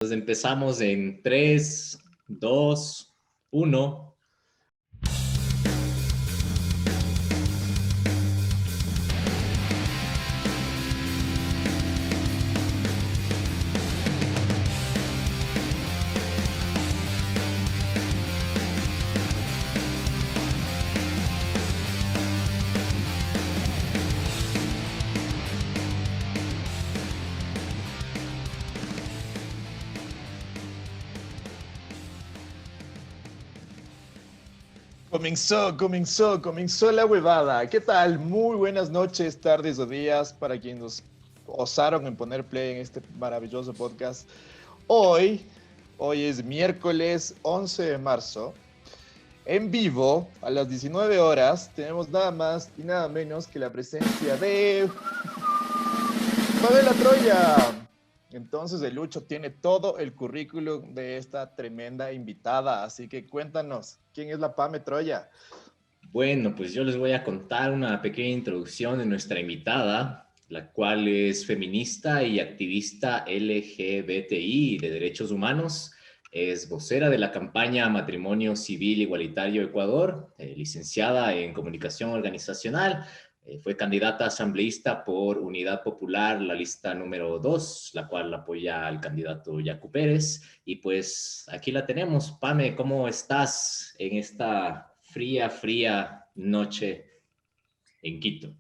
Entonces empezamos en 3, 2, 1. Comenzó la huevada. ¿Qué tal? Muy buenas noches, tardes o días para quienes osaron en poner play en este maravilloso podcast. Hoy es miércoles 11 de marzo. En vivo, a las 19 horas, tenemos nada más y nada menos que la presencia de Pamela Troya. Entonces el Lucho tiene todo el currículum de esta tremenda invitada, así que cuéntanos, ¿quién es la Pame Troya? Bueno, pues yo les voy a contar una pequeña introducción de nuestra invitada, la cual es feminista y activista LGBTI de derechos humanos. Es vocera de la campaña Matrimonio Civil Igualitario Ecuador, licenciada en Comunicación Organizacional. Fue candidata asambleísta por Unidad Popular, la lista número 2, la cual apoya al candidato Yacu Pérez. Y pues aquí la tenemos. Pame, ¿cómo estás en esta fría noche en Quito?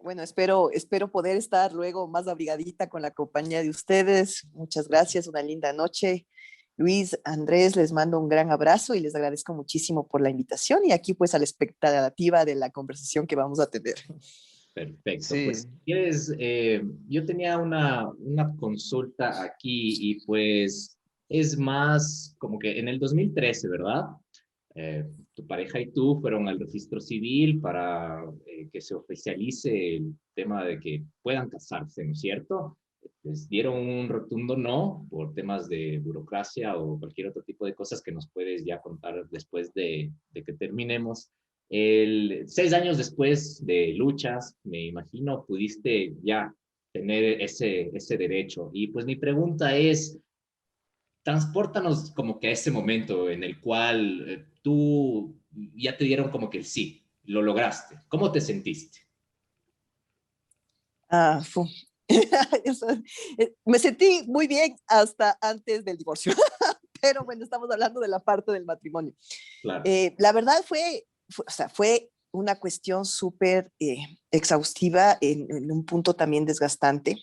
Bueno, espero poder estar luego más abrigadita con la compañía de ustedes. Muchas gracias, una linda noche. Luis, Andrés, les mando un gran abrazo y les agradezco muchísimo por la invitación y aquí pues a la expectativa de la conversación que vamos a tener. Perfecto, Sí. pues si quieres, yo tenía una consulta aquí y pues es más como que en el 2013, ¿verdad? Tu pareja y tú fueron al registro civil para que se oficialice el tema de que puedan casarse, ¿no es cierto? Les dieron un rotundo no por temas de burocracia o cualquier otro tipo de cosas que nos puedes ya contar después de que terminemos. 6 años después de luchas, me imagino, pudiste ya tener ese derecho. Y pues mi pregunta es, transpórtanos como que a ese momento en el cual tú ya te dieron como que el sí, lo lograste. ¿Cómo te sentiste? Fu. Me sentí muy bien hasta antes del divorcio, pero bueno, estamos hablando de la parte del matrimonio. Claro. La verdad fue una cuestión súper exhaustiva en un punto también desgastante,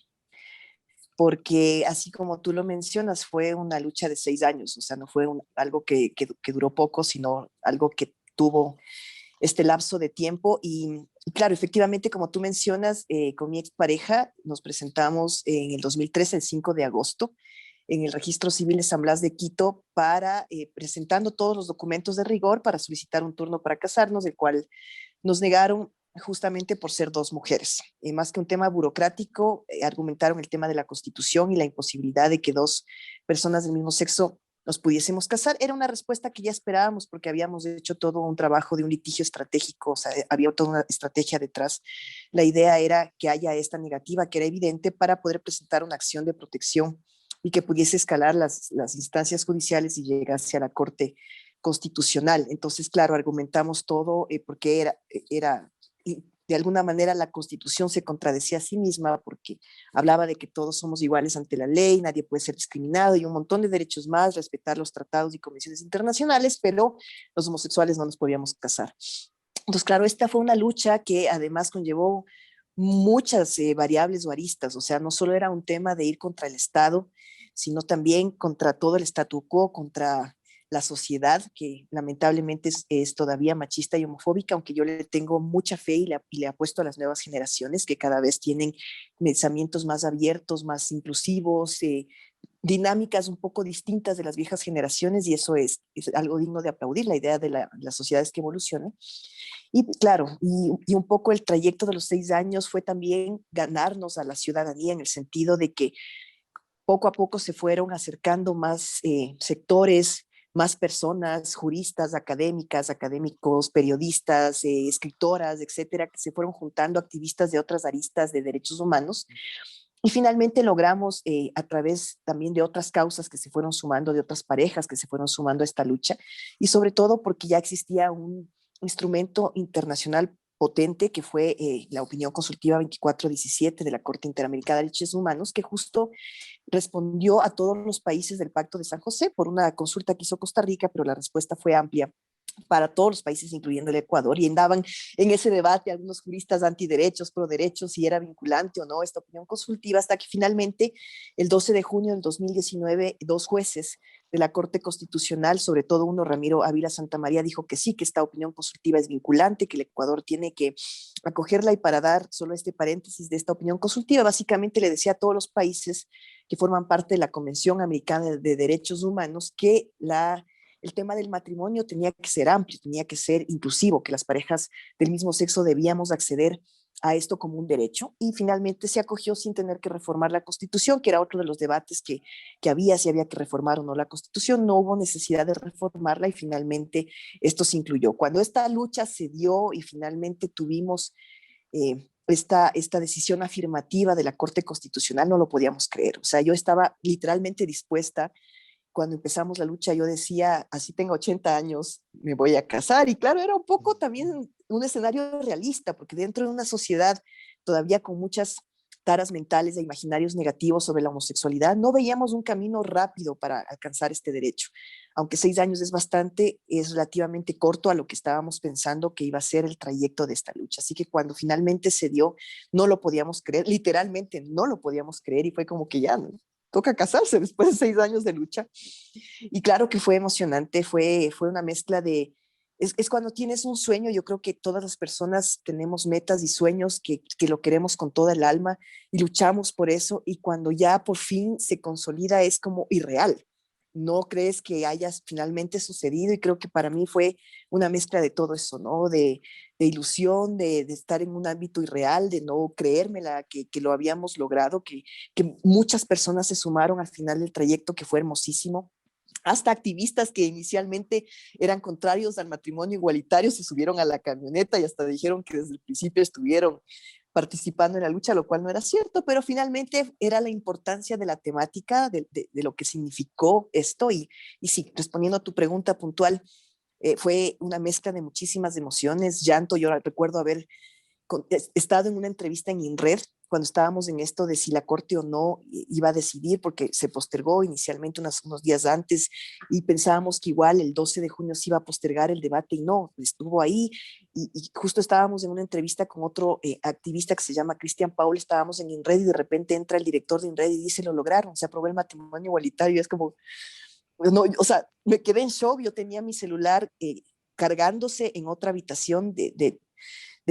porque así como tú lo mencionas, fue una lucha de 6 años, o sea, no fue algo que duró poco, sino algo que tuvo este lapso de tiempo. Y claro, efectivamente, como tú mencionas, con mi expareja nos presentamos en el 2013, el 5 de agosto, en el Registro Civil de San Blas de Quito, presentando todos los documentos de rigor para solicitar un turno para casarnos, el cual nos negaron justamente por ser dos mujeres. Más que un tema burocrático, argumentaron el tema de la Constitución y la imposibilidad de que dos personas del mismo sexo nos pudiésemos casar. Era una respuesta que ya esperábamos porque habíamos hecho todo un trabajo de un litigio estratégico, o sea, había toda una estrategia detrás. La idea era que haya esta negativa, que era evidente, para poder presentar una acción de protección y que pudiese escalar las instancias judiciales y llegase a la Corte Constitucional. Entonces, claro, argumentamos todo porque era de alguna manera la Constitución se contradecía a sí misma porque hablaba de que todos somos iguales ante la ley, nadie puede ser discriminado y un montón de derechos más, respetar los tratados y convenciones internacionales, pero los homosexuales no nos podíamos casar. Entonces, claro, esta fue una lucha que además conllevó muchas variables o aristas, o sea, no solo era un tema de ir contra el Estado, sino también contra todo el statu quo, contra la sociedad, que lamentablemente es todavía machista y homofóbica, aunque yo le tengo mucha fe y le apuesto a las nuevas generaciones que cada vez tienen pensamientos más abiertos, más inclusivos, dinámicas un poco distintas de las viejas generaciones, y eso es algo digno de aplaudir, la idea de las sociedades que evolucionan. Y claro, y un poco el trayecto de los 6 años fue también ganarnos a la ciudadanía en el sentido de que poco a poco se fueron acercando más sectores, más personas, juristas, académicas, académicos, periodistas, escritoras, etcétera, que se fueron juntando, activistas de otras aristas de derechos humanos, Y finalmente logramos, a través también de otras causas que se fueron sumando, de otras parejas que se fueron sumando a esta lucha, y sobre todo porque ya existía un instrumento internacional potente que fue la opinión consultiva 2417 de la Corte Interamericana de Derechos Humanos, que justo respondió a todos los países del Pacto de San José por una consulta que hizo Costa Rica, pero la respuesta fue amplia para todos los países, incluyendo el Ecuador, y andaban en ese debate algunos juristas antiderechos, pro derechos, si era vinculante o no esta opinión consultiva, hasta que finalmente el 12 de junio del 2019, dos jueces de la Corte Constitucional, sobre todo uno, Ramiro Ávila Santamaría, dijo que sí, que esta opinión consultiva es vinculante, que el Ecuador tiene que acogerla, y para dar solo este paréntesis de esta opinión consultiva, básicamente le decía a todos los países que forman parte de la Convención Americana de Derechos Humanos que el tema del matrimonio tenía que ser amplio, tenía que ser inclusivo, que las parejas del mismo sexo debíamos acceder a esto como un derecho, y finalmente se acogió sin tener que reformar la Constitución, que era otro de los debates que había, si había que reformar o no la Constitución. No hubo necesidad de reformarla y finalmente esto se incluyó. Cuando esta lucha se dio y finalmente tuvimos esta decisión afirmativa de la Corte Constitucional, no lo podíamos creer. O sea, yo estaba literalmente dispuesta. Cuando empezamos la lucha, yo decía, así tengo 80 años, me voy a casar. Y claro, era un poco también un escenario realista, porque dentro de una sociedad todavía con muchas taras mentales e imaginarios negativos sobre la homosexualidad, no veíamos un camino rápido para alcanzar este derecho. Aunque 6 años es bastante, es relativamente corto a lo que estábamos pensando que iba a ser el trayecto de esta lucha. Así que cuando finalmente se dio, no lo podíamos creer, literalmente no lo podíamos creer, y fue como que ya, ¿no? Toca casarse después de 6 años de lucha. Y claro que fue emocionante, fue una mezcla de, es cuando tienes un sueño. Yo creo que todas las personas tenemos metas y sueños que lo queremos con toda el alma y luchamos por eso, y cuando ya por fin se consolida es como irreal. No crees que haya finalmente sucedido, y creo que para mí fue una mezcla de todo eso, ¿no? De ilusión, de estar en un ámbito irreal, de no creérmela que lo habíamos logrado, que muchas personas se sumaron al final del trayecto, que fue hermosísimo. Hasta activistas que inicialmente eran contrarios al matrimonio igualitario se subieron a la camioneta y hasta dijeron que desde el principio estuvieron participando en la lucha, lo cual no era cierto, pero finalmente era la importancia de la temática, de lo que significó esto. Y sí, respondiendo a tu pregunta puntual, fue una mezcla de muchísimas emociones, llanto. Yo recuerdo haber estado en una entrevista en INRED cuando estábamos en esto de si la Corte o no iba a decidir, porque se postergó inicialmente unos días antes, y pensábamos que igual el 12 de junio se iba a postergar el debate, y no, estuvo ahí. Y justo estábamos en una entrevista con otro activista que se llama Cristian Paul, estábamos en INRED y de repente entra el director de INRED y dice, lo lograron, se aprobó el matrimonio igualitario. Y es como, no, o sea, me quedé en shock. Yo tenía mi celular cargándose en otra habitación del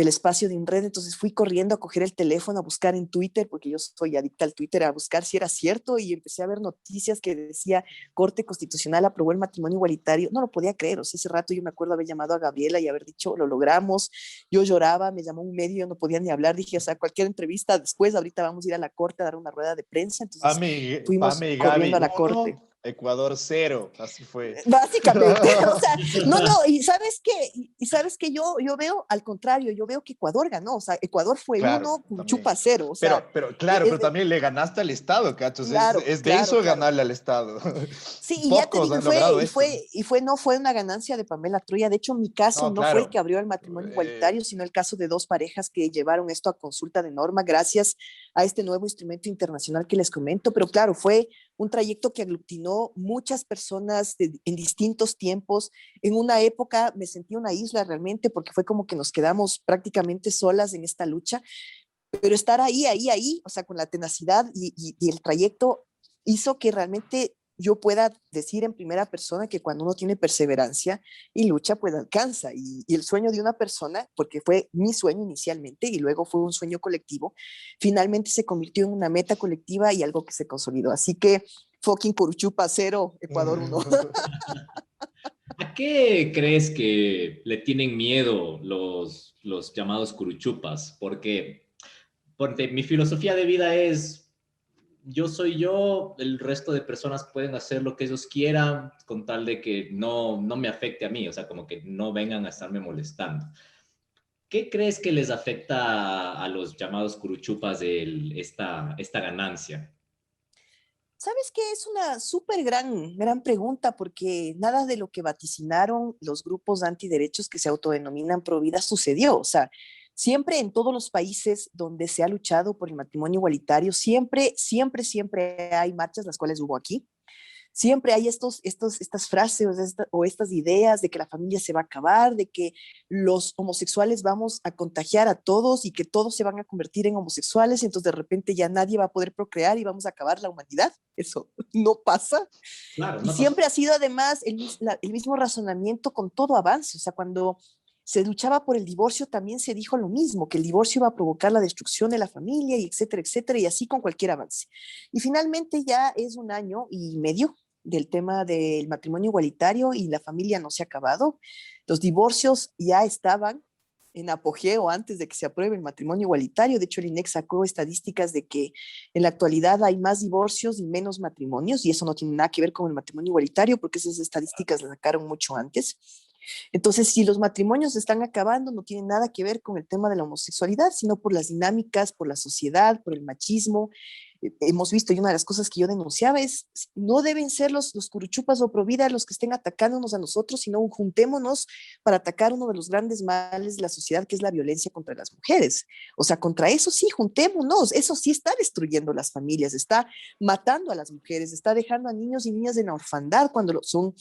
espacio de INRED, entonces fui corriendo a coger el teléfono, a buscar en Twitter, porque yo soy adicta al Twitter, a buscar si era cierto, y empecé a ver noticias que decía Corte Constitucional aprobó el matrimonio igualitario. No lo podía creer. O sea, ese rato yo me acuerdo haber llamado a Gabriela y haber dicho, lo logramos. Yo lloraba, me llamó un medio, yo no podía ni hablar, dije, o sea, cualquier entrevista después, ahorita vamos a ir a la Corte a dar una rueda de prensa. Entonces fuimos Pame y corriendo Gaby a la Corte. 1, Ecuador 0, así fue. Básicamente, o sea, no, y sabes qué, y sabes que yo veo al contrario, yo veo que Ecuador ganó. O sea, Ecuador fue Claro, 1, también. Curuchupa 0. O sea, Pero claro, pero también le ganaste al Estado, cachos. claro, Es claro, denso claro. ganarle al Estado. Sí, y ya te Pocos digo, han logrado esto. no fue una ganancia de Pamela Trulla. De hecho, mi caso No, no fue el claro. que abrió el matrimonio Eh, igualitario, sino el caso de dos parejas que llevaron esto a consulta de norma gracias a este nuevo instrumento internacional que les comento. Pero claro, fue un trayecto que aglutinó muchas personas en distintos tiempos. En una época me sentí una isla realmente, porque fue como que nos quedamos prácticamente solas en esta lucha, pero estar ahí, o sea, con la tenacidad y el trayecto hizo que realmente yo pueda decir en primera persona que cuando uno tiene perseverancia y lucha, pues alcanza. Y el sueño de una persona, porque fue mi sueño inicialmente y luego fue un sueño colectivo, finalmente se convirtió en una meta colectiva y algo que se consolidó. Así que fucking Curuchupa 0, Ecuador 1. ¿A qué crees que le tienen miedo los llamados curuchupas? Porque mi filosofía de vida es, yo soy yo, el resto de personas pueden hacer lo que ellos quieran con tal de que no me afecte a mí, o sea, como que no vengan a estarme molestando. ¿Qué crees que les afecta a los llamados curuchupas esta ganancia? ¿Sabes qué? Es una súper gran pregunta porque nada de lo que vaticinaron los grupos antiderechos que se autodenominan Provida sucedió. O sea, siempre en todos los países donde se ha luchado por el matrimonio igualitario, siempre hay marchas, las cuales hubo aquí. Siempre hay estas frases o estas ideas de que la familia se va a acabar, de que los homosexuales vamos a contagiar a todos y que todos se van a convertir en homosexuales y entonces de repente ya nadie va a poder procrear y vamos a acabar la humanidad. Eso no pasa. Claro, Y no pasó. siempre ha sido además el mismo razonamiento con todo avance. O sea, cuando se luchaba por el divorcio también se dijo lo mismo, que el divorcio iba a provocar la destrucción de la familia y etcétera, etcétera, y así con cualquier avance. Y finalmente ya es 1 año y medio del tema del matrimonio igualitario y la familia no se ha acabado. Los divorcios ya estaban en apogeo antes de que se apruebe el matrimonio igualitario. De hecho, el INEC sacó estadísticas de que en la actualidad hay más divorcios y menos matrimonios, y eso no tiene nada que ver con el matrimonio igualitario, porque esas estadísticas las sacaron mucho antes. Entonces, si los matrimonios se están acabando, no tiene nada que ver con el tema de la homosexualidad, sino por las dinámicas, por la sociedad, por el machismo. Hemos visto, y una de las cosas que yo denunciaba es, no deben ser los curuchupas o provida los que estén atacándonos a nosotros, sino juntémonos para atacar uno de los grandes males de la sociedad, que es la violencia contra las mujeres. O sea, contra eso sí, juntémonos. Eso sí está destruyendo las familias, está matando a las mujeres, está dejando a niños y niñas en la orfandad cuando son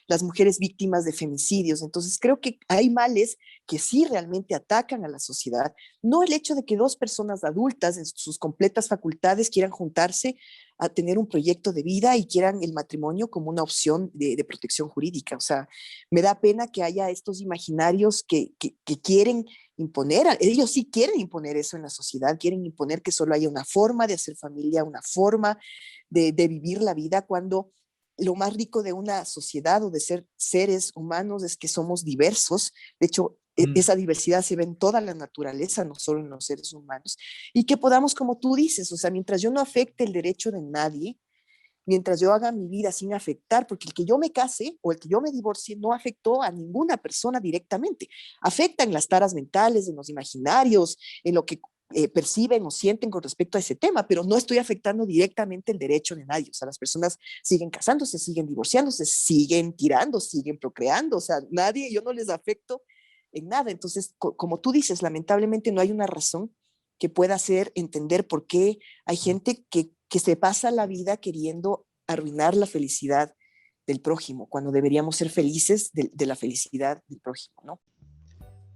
las mujeres víctimas de femicidios. Entonces, creo que hay males que sí realmente atacan a la sociedad. No el hecho de que dos personas adultas en sus completas facultades quieran juntarse a tener un proyecto de vida y quieran el matrimonio como una opción de protección jurídica. O sea, me da pena que haya estos imaginarios que quieren imponer, ellos sí quieren imponer eso en la sociedad, quieren imponer que solo haya una forma de hacer familia, una forma de vivir la vida, cuando lo más rico de una sociedad o de ser seres humanos es que somos diversos. De hecho, esa diversidad se ve en toda la naturaleza, no solo en los seres humanos, y que podamos, como tú dices, o sea, mientras yo no afecte el derecho de nadie, mientras yo haga mi vida sin afectar, porque el que yo me case o el que yo me divorcie no afectó a ninguna persona directamente, afecta en las taras mentales, en los imaginarios, en lo que perciben o sienten con respecto a ese tema, pero no estoy afectando directamente el derecho de nadie. O sea, las personas siguen casándose, siguen divorciándose, siguen tirando, siguen procreando. O sea, nadie, yo no les afecto en nada. Entonces, como tú dices, lamentablemente no hay una razón que pueda hacer entender por qué hay gente que se pasa la vida queriendo arruinar la felicidad del prójimo, cuando deberíamos ser felices de la felicidad del prójimo, ¿no?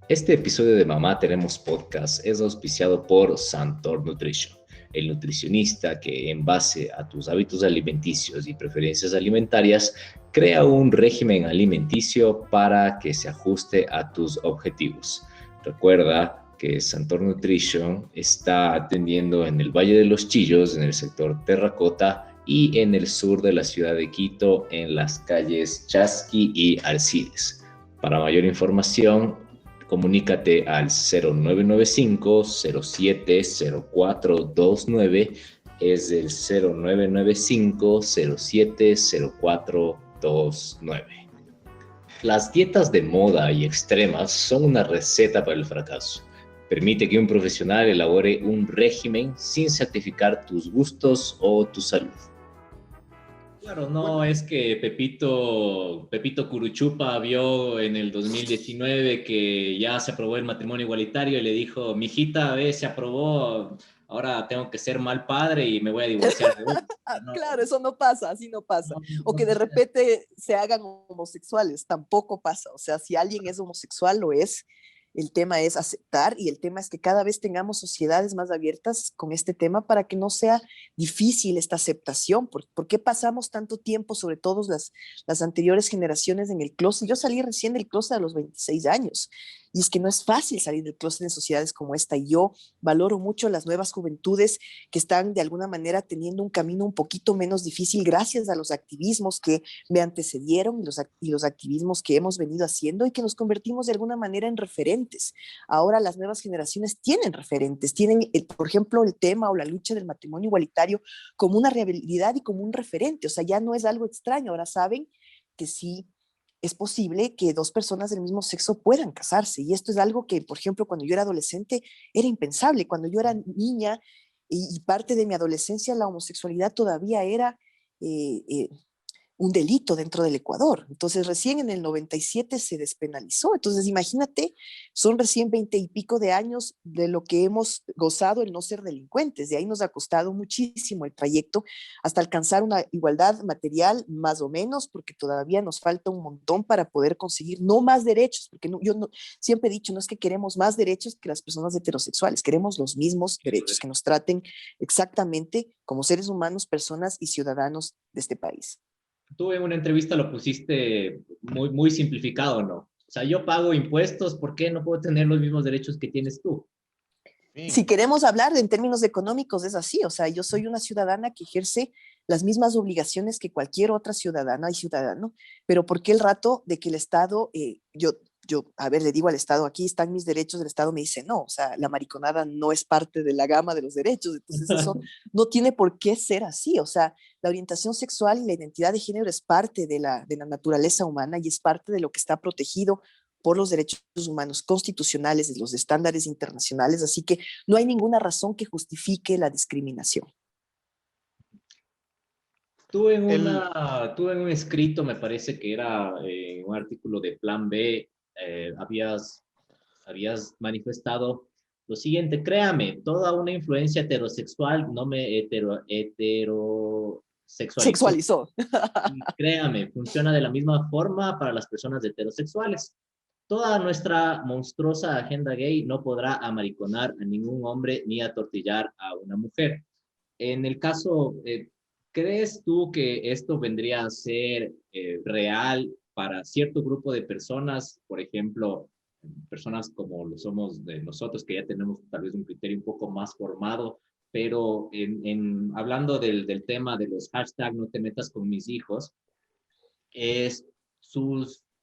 Este episodio de Mamá Tenemos Podcast es auspiciado por Santor Nutrition, el nutricionista que, en base a tus hábitos alimenticios y preferencias alimentarias, crea un régimen alimenticio para que se ajuste a tus objetivos. Recuerda que Santor Nutrition está atendiendo en el Valle de los Chillos, en el sector Terracota, y en el sur de la ciudad de Quito, en las calles Chasqui y Alcides. Para mayor información, comunícate al 0995-070429, es del 0995-070429. Las dietas de moda y extremas son una receta para el fracaso. Permite que un profesional elabore un régimen sin sacrificar tus gustos o tu salud. Claro, no es que Pepito Curuchupa vio en el 2019 que ya se aprobó el matrimonio igualitario y le dijo, mijita, ve, se aprobó, ahora tengo que ser mal padre y me voy a divorciar de vos. No, Claro, eso no pasa, así no pasa. no, O no que de sucede. repente se hagan homosexuales, tampoco pasa. O sea, si alguien es homosexual, lo es. El tema es aceptar, y el tema es que cada vez tengamos sociedades más abiertas con este tema para que no sea difícil esta aceptación. ¿Por qué pasamos tanto tiempo, sobre todo las anteriores generaciones, en el closet? Yo salí recién del closet a los 26 años, y es que no es fácil salir del closet en sociedades como esta, y yo valoro mucho las nuevas juventudes que están de alguna manera teniendo un camino un poquito menos difícil gracias a los activismos que me antecedieron y los activismos que hemos venido haciendo, y que nos convertimos de alguna manera en referentes. Ahora las nuevas generaciones tienen referentes, tienen, por ejemplo, el tema o la lucha del matrimonio igualitario como una realidad y como un referente. O sea, ya no es algo extraño, ahora saben que sí es posible que dos personas del mismo sexo puedan casarse. Y esto es algo que, por ejemplo, cuando yo era adolescente era impensable. Cuando yo era niña y parte de mi adolescencia, la homosexualidad todavía era eh, eh, un delito dentro del Ecuador. Entonces, recién en el 97 se despenalizó. Entonces, imagínate, son recién 20 y pico de años de lo que hemos gozado el no ser delincuentes. De ahí nos ha costado muchísimo el trayecto hasta alcanzar una igualdad material, más o menos, porque todavía nos falta un montón para poder conseguir no más derechos, porque yo no, siempre he dicho, no es que queremos más derechos que las personas heterosexuales, queremos los mismos derechos, que nos traten exactamente como seres humanos, personas y ciudadanos de este país. Tú en una entrevista lo pusiste muy, muy simplificado, ¿no? O sea, yo pago impuestos, ¿por qué no puedo tener los mismos derechos que tienes tú? Si queremos hablar en términos económicos, es así. O sea, yo soy una ciudadana que ejerce las mismas obligaciones que cualquier otra ciudadana y ciudadano, pero ¿por qué el rato de que el Estado, a ver, le digo al Estado, aquí están mis derechos, el Estado me dice, no, o sea, la mariconada no es parte de la gama de los derechos, entonces eso no tiene por qué ser así. O sea, la orientación sexual y la identidad de género es parte de la naturaleza humana y es parte de lo que está protegido por los derechos humanos constitucionales, de los estándares internacionales, así que no hay ninguna razón que justifique la discriminación. El, Tú en un escrito, me parece que era un artículo de Plan B, habías manifestado lo siguiente: créame, toda una influencia heterosexual no me heterosexualizó. Sexualizó. Y créame, funciona de la misma forma para las personas heterosexuales. Toda nuestra monstruosa agenda gay no podrá amariconar a ningún hombre ni atortillar a una mujer. En el caso, ¿crees tú que esto vendría a ser real para cierto grupo de personas? Por ejemplo, personas como lo somos de nosotros, que ya tenemos tal vez un criterio un poco más formado, pero hablando del tema de los hashtags no te metas con mis hijos, es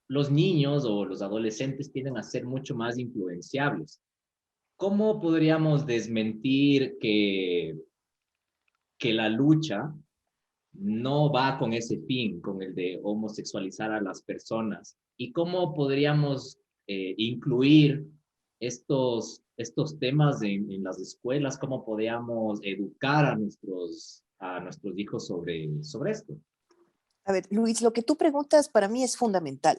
los niños o los adolescentes tienden a ser mucho más influenciables. ¿Cómo podríamos desmentir que la lucha no va con ese fin, con el de homosexualizar a las personas? ¿Y cómo podríamos incluir estos temas en las escuelas? ¿Cómo podríamos educar a nuestros hijos sobre esto? A ver, Luis, lo que tú preguntas para mí es fundamental,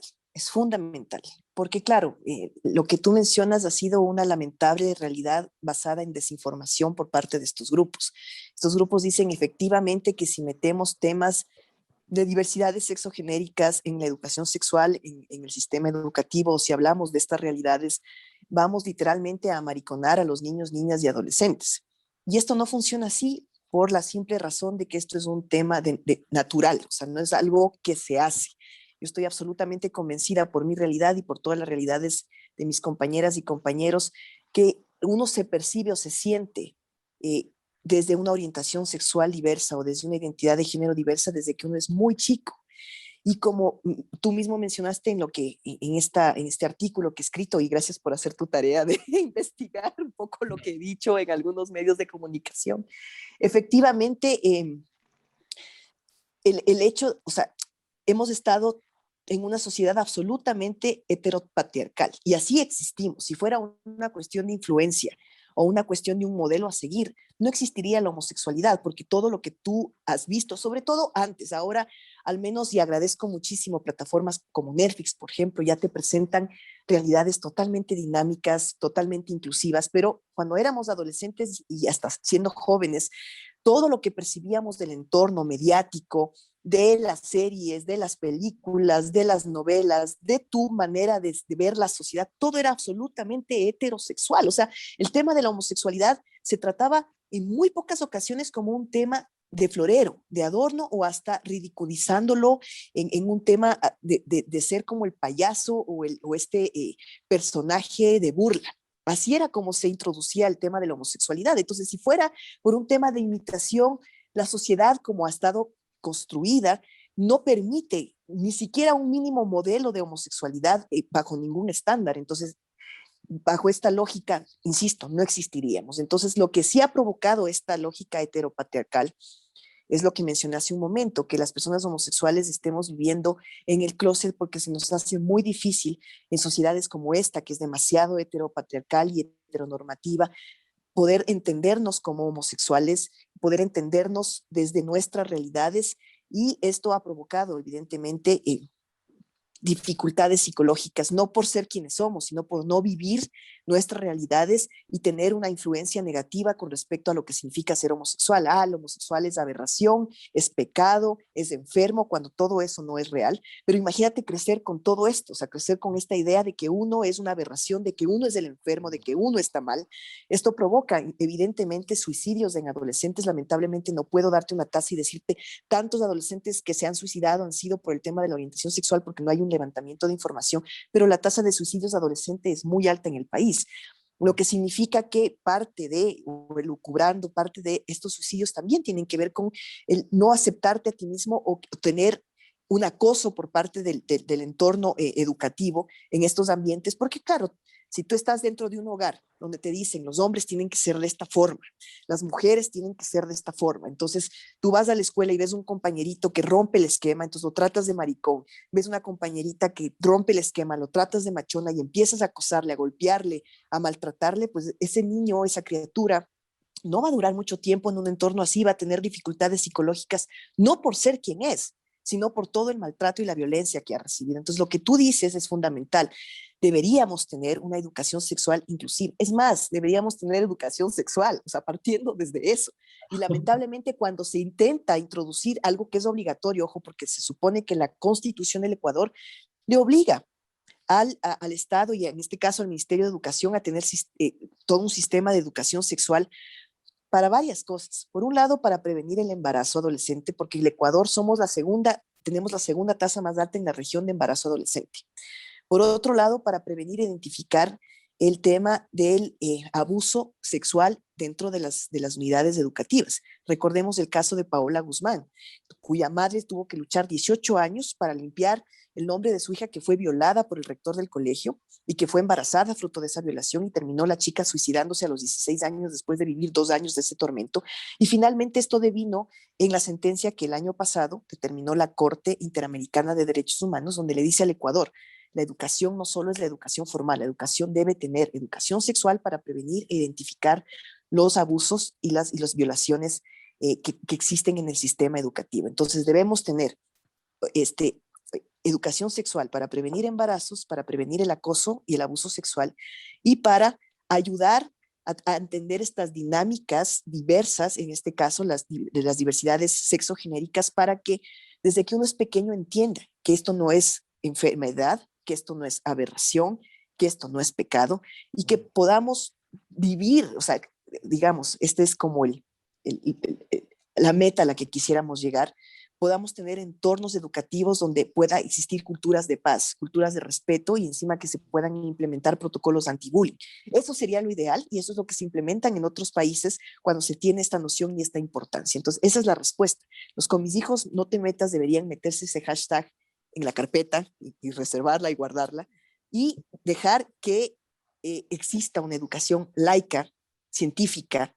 porque claro, lo que tú mencionas ha sido una lamentable realidad basada en desinformación por parte de estos grupos. Estos grupos dicen efectivamente que si metemos temas de diversidades sexogenéricas en la educación sexual, en el sistema educativo, o si hablamos de estas realidades, vamos literalmente a amariconar a los niños, niñas y adolescentes. Y esto no funciona así por la simple razón de que esto es un tema de natural, o sea, no es algo que se hace. Yo estoy absolutamente convencida por mi realidad y por todas las realidades de mis compañeras y compañeros que uno se percibe o se siente eh, desde una orientación sexual diversa o desde una identidad de género diversa desde que uno es muy chico. Y como tú mismo mencionaste en lo que en este artículo que he escrito, y gracias por hacer tu tarea de investigar un poco lo que he dicho en algunos medios de comunicación, efectivamente el hecho, o sea, hemos estado en una sociedad absolutamente heteropatriarcal y así existimos. Si fuera una cuestión de influencia o una cuestión de un modelo a seguir, no existiría la homosexualidad, porque todo lo que tú has visto, sobre todo antes, ahora al menos, y agradezco muchísimo, plataformas como Netflix, por ejemplo, ya te presentan realidades totalmente dinámicas, totalmente inclusivas, pero cuando éramos adolescentes y hasta siendo jóvenes, todo lo que percibíamos del entorno mediático, de las series, de las películas, de las novelas, de tu manera de ver la sociedad, todo era absolutamente heterosexual. O sea, el tema de la homosexualidad se trataba en muy pocas ocasiones como un tema de florero, de adorno o hasta ridiculizándolo en un tema de ser como el payaso o este personaje de burla. Así era como se introducía el tema de la homosexualidad. Entonces, si fuera por un tema de imitación, la sociedad como ha estado construida no permite ni siquiera un mínimo modelo de homosexualidad bajo ningún estándar. Entonces, bajo esta lógica, insisto, no existiríamos. Entonces, lo que sí ha provocado esta lógica heteropatriarcal es lo que mencioné hace un momento, que las personas homosexuales estemos viviendo en el closet porque se nos hace muy difícil en sociedades como esta, que es demasiado heteropatriarcal y heteronormativa, poder entendernos como homosexuales, poder entendernos desde nuestras realidades, y esto ha provocado evidentemente dificultades psicológicas, no por ser quienes somos, sino por no vivir nuestras realidades y tener una influencia negativa con respecto a lo que significa ser homosexual. Ah, el homosexual es aberración, es pecado, es enfermo, cuando todo eso no es real. Pero imagínate crecer con todo esto, o sea, crecer con esta idea de que uno es una aberración, de que uno es el enfermo, de que uno está mal. Esto provoca evidentemente suicidios en adolescentes. Lamentablemente no puedo darte una tasa y decirte tantos adolescentes que se han suicidado han sido por el tema de la orientación sexual, porque no hay un levantamiento de información, pero la tasa de suicidios adolescentes es muy alta en el país, lo que significa que parte de, o elucubrando, parte de estos suicidios también tienen que ver con el no aceptarte a ti mismo o tener un acoso por parte del entorno educativo en estos ambientes, porque claro, si tú estás dentro de un hogar donde te dicen los hombres tienen que ser de esta forma, las mujeres tienen que ser de esta forma, entonces tú vas a la escuela y ves un compañerito que rompe el esquema, entonces lo tratas de maricón, ves una compañerita que rompe el esquema, lo tratas de machona y empiezas a acosarle, a golpearle, a maltratarle, pues ese niño, esa criatura no va a durar mucho tiempo en un entorno así, va a tener dificultades psicológicas, no por ser quien es, sino por todo el maltrato y la violencia que ha recibido. Entonces, lo que tú dices es fundamental. Deberíamos tener una educación sexual inclusiva. Es más, deberíamos tener educación sexual, o sea, partiendo desde eso. Y lamentablemente cuando se intenta introducir algo que es obligatorio, ojo, porque se supone que la Constitución del Ecuador le obliga al Estado y en este caso al Ministerio de Educación a tener todo un sistema de educación sexual para varias cosas. Por un lado, para prevenir el embarazo adolescente, porque en el Ecuador tenemos la segunda tasa más alta en la región de embarazo adolescente. Por otro lado, para prevenir e identificar el tema del abuso sexual dentro de las unidades educativas. Recordemos el caso de Paola Guzmán, cuya madre tuvo que luchar 18 años para limpiar el nombre de su hija, que fue violada por el rector del colegio y que fue embarazada fruto de esa violación, y terminó la chica suicidándose a los 16 años después de vivir 2 años de ese tormento. Y finalmente esto devino en la sentencia que el año pasado determinó la Corte Interamericana de Derechos Humanos, donde le dice al Ecuador: la educación no solo es la educación formal, la educación debe tener educación sexual para prevenir e identificar los abusos y las violaciones que existen en el sistema educativo. Entonces debemos tener este, educación sexual para prevenir embarazos, para prevenir el acoso y el abuso sexual, y para ayudar a entender estas dinámicas diversas, en este caso de las diversidades sexogenéricas, para que desde que uno es pequeño entienda que esto no es enfermedad, que esto no es aberración, que esto no es pecado, y que podamos vivir, o sea, digamos, este es como la meta a la que quisiéramos llegar, podamos tener entornos educativos donde pueda existir culturas de paz, culturas de respeto, y encima que se puedan implementar protocolos anti-bullying. Eso sería lo ideal, y eso es lo que se implementan en otros países cuando se tiene esta noción y esta importancia. Entonces, esa es la respuesta. Los con mis hijos no te metas deberían meterse ese hashtag en la carpeta y reservarla y guardarla, y dejar que exista una educación laica, científica,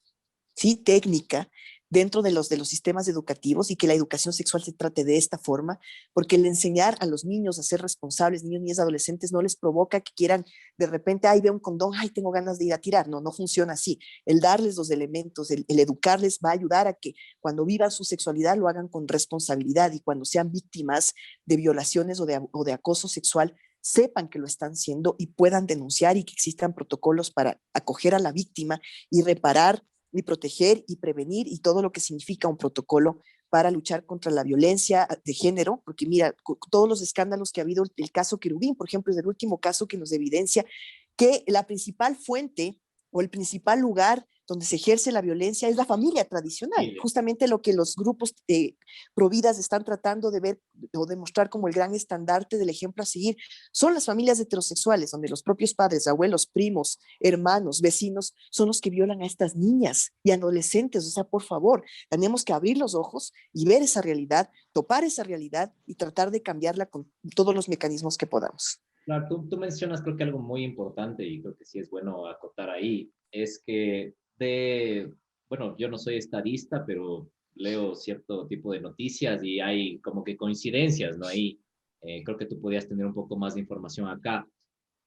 ¿sí? Técnica, dentro de los sistemas educativos, y que la educación sexual se trate de esta forma, porque el enseñar a los niños a ser responsables, niños, niñas, adolescentes, no les provoca que quieran de repente, ay, veo un condón, ay, tengo ganas de ir a tirar. No, no funciona así. El darles los elementos, el educarles va a ayudar a que cuando vivan su sexualidad lo hagan con responsabilidad, y cuando sean víctimas de violaciones o de acoso sexual, sepan que lo están siendo y puedan denunciar, y que existan protocolos para acoger a la víctima y reparar y proteger y prevenir, y todo lo que significa un protocolo para luchar contra la violencia de género, porque mira, todos los escándalos que ha habido, el caso Querubín, por ejemplo, es el último caso que nos evidencia que la principal fuente o el principal lugar donde se ejerce la violencia es la familia tradicional, Sí. justamente lo que los grupos providas están tratando de ver o demostrar como el gran estandarte del ejemplo a seguir, son las familias heterosexuales, donde los propios padres, abuelos, primos, hermanos, vecinos, son los que violan a estas niñas y adolescentes. O sea, por favor, tenemos que abrir los ojos y ver esa realidad, topar esa realidad y tratar de cambiarla con todos los mecanismos que podamos. Claro, tú mencionas creo que algo muy importante, y creo que sí es bueno acotar ahí, es que bueno, yo no soy estadista, pero leo cierto tipo de noticias y hay como que coincidencias, ¿no? Ahí creo que tú podías tener un poco más de información acá.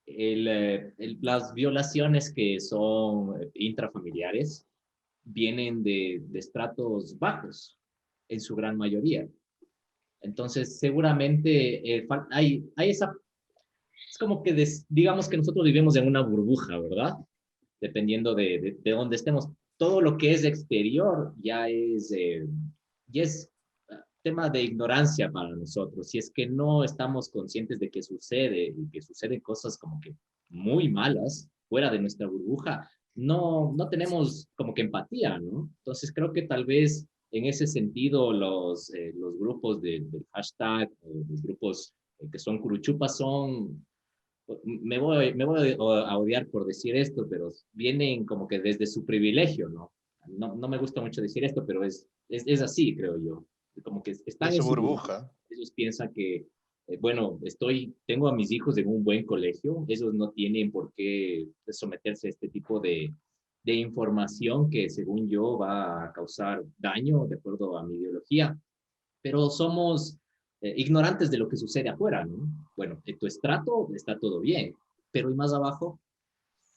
Las violaciones que son intrafamiliares vienen de estratos bajos, en su gran mayoría. Entonces, seguramente hay esa, es como que digamos que nosotros vivimos en una burbuja, ¿verdad? Dependiendo de dónde estemos. Todo lo que es exterior ya es tema de ignorancia para nosotros. Si es que no estamos conscientes de que sucede y que suceden cosas como que muy malas fuera de nuestra burbuja, no tenemos como que empatía, ¿no? Entonces creo que tal vez en ese sentido los grupos del hashtag, los grupos que son curuchupas son me voy a odiar por decir esto, pero vienen como que desde su privilegio, ¿no? No me gusta mucho decir esto, pero es así, creo yo. Como que De están en su su burbuja. burbuja. Ellos piensan que, bueno, tengo a mis hijos en un buen colegio, ellos no tienen por qué someterse a este tipo de información que según yo va a causar daño de acuerdo a mi ideología, pero somos ignorantes de lo que sucede afuera, ¿no? Bueno, en tu estrato está todo bien, pero ¿y más abajo?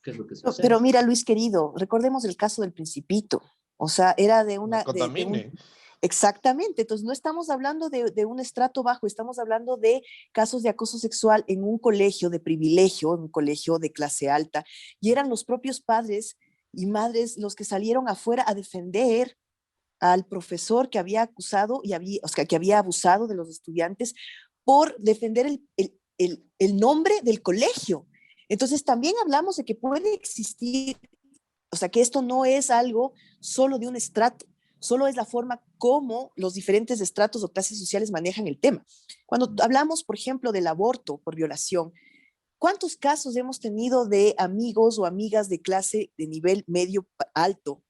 ¿Qué es lo que sucede? Pero mira, Luis querido, recordemos el caso del Principito. O sea, era de Nos una, de un, contamine. exactamente, entonces no estamos hablando de un estrato bajo, estamos hablando de casos de acoso sexual en un colegio de privilegio, en un colegio de clase alta, y eran los propios padres y madres los que salieron afuera a defender al profesor que había acusado y había, o sea, que había abusado de los estudiantes por defender el nombre del colegio. Entonces también hablamos de que puede existir, o sea, que esto no es algo solo de un estrato, solo es la forma como los diferentes estratos o clases sociales manejan el tema. Cuando hablamos, por ejemplo, del aborto por violación, ¿cuántos casos hemos tenido de amigos o amigas de clase de nivel medio alto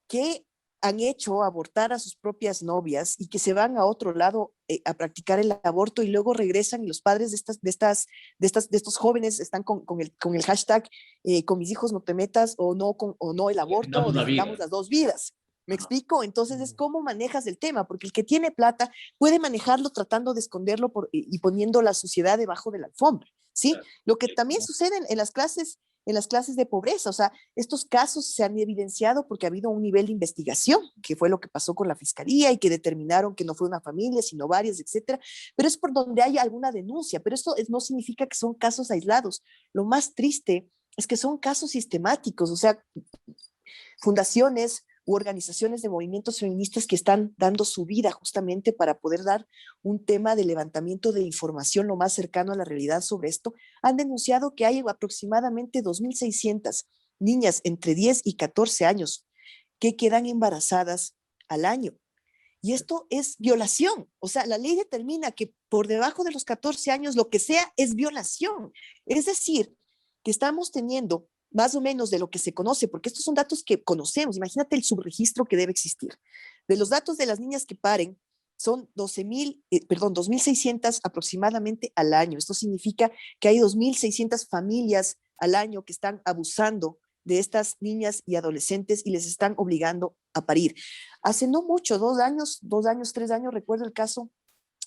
que han hecho abortar a sus propias novias y que se van a otro lado a practicar el aborto y luego regresan y los padres de estos jóvenes están con el hashtag con mis hijos no te metas o no el aborto o Defendamos la defendamos vida. las dos vidas? ¿Me Ajá. explico? Entonces es cómo manejas el tema, porque el que tiene plata puede manejarlo tratando de esconderlo y poniendo la suciedad debajo de la alfombra, ¿sí? Claro. Lo que también sucede en las clases de pobreza, o sea, estos casos se han evidenciado porque ha habido un nivel de investigación, que fue lo que pasó con la fiscalía y que determinaron que no fue una familia, sino varias, etcétera, pero es por donde hay alguna denuncia, pero esto no significa que son casos aislados. Lo más triste es que son casos sistemáticos, o sea, fundaciones u organizaciones de movimientos feministas que están dando su vida justamente para poder dar un tema de levantamiento de información lo más cercano a la realidad sobre esto, han denunciado que hay aproximadamente 2.600 niñas entre 10 y 14 años que quedan embarazadas al año. Y esto es violación. O sea, la ley determina que por debajo de los 14 años lo que sea es violación. Es decir, que estamos teniendo más o menos de lo que se conoce, porque estos son datos que conocemos. Imagínate el subregistro que debe existir. De los datos de las niñas que paren, son 2.600 aproximadamente al año. Esto significa que hay 2.600 familias al año que están abusando de estas niñas y adolescentes y les están obligando a parir. Hace no mucho, 2 años, 3 años, recuerdo el caso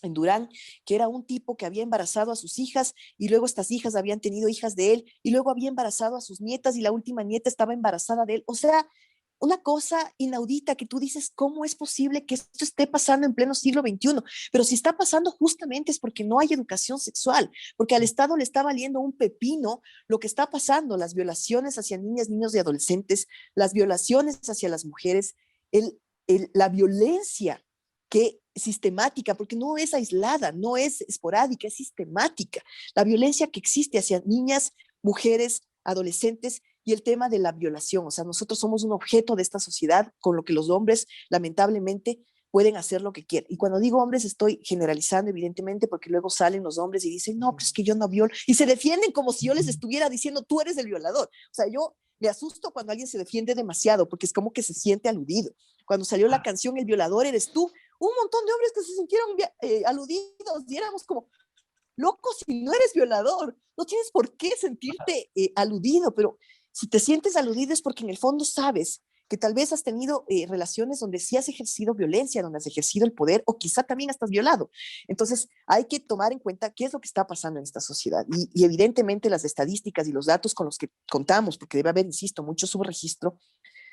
en Durán, que era un tipo que había embarazado a sus hijas y luego estas hijas habían tenido hijas de él y luego había embarazado a sus nietas y la última nieta estaba embarazada de él. O sea, una cosa inaudita que tú dices, ¿cómo es posible que esto esté pasando en pleno siglo XXI? Pero si está pasando justamente es porque no hay educación sexual, porque al Estado le está valiendo un pepino lo que está pasando, las violaciones hacia niñas, niños y adolescentes, las violaciones hacia las mujeres, la violencia que sistemática, porque no es aislada, no es esporádica, es sistemática. La violencia que existe hacia niñas, mujeres, adolescentes y el tema de la violación. O sea, nosotros somos un objeto de esta sociedad con lo que los hombres, lamentablemente, pueden hacer lo que quieren. Y cuando digo hombres estoy generalizando, evidentemente, porque luego salen los hombres y dicen, no, pues es que yo no violo. Y se defienden como si yo les estuviera diciendo, tú eres el violador. O sea, yo me asusto cuando alguien se defiende demasiado, porque es como que se siente aludido. Cuando salió la canción El violador eres tú, un montón de hombres que se sintieron aludidos y éramos como, loco, si no eres violador, no tienes por qué sentirte aludido, pero si te sientes aludido es porque en el fondo sabes que tal vez has tenido relaciones donde sí has ejercido violencia, donde has ejercido el poder o quizá también estás violado. Entonces, hay que tomar en cuenta qué es lo que está pasando en esta sociedad. Y evidentemente las estadísticas y los datos con los que contamos, porque debe haber, insisto, mucho subregistro,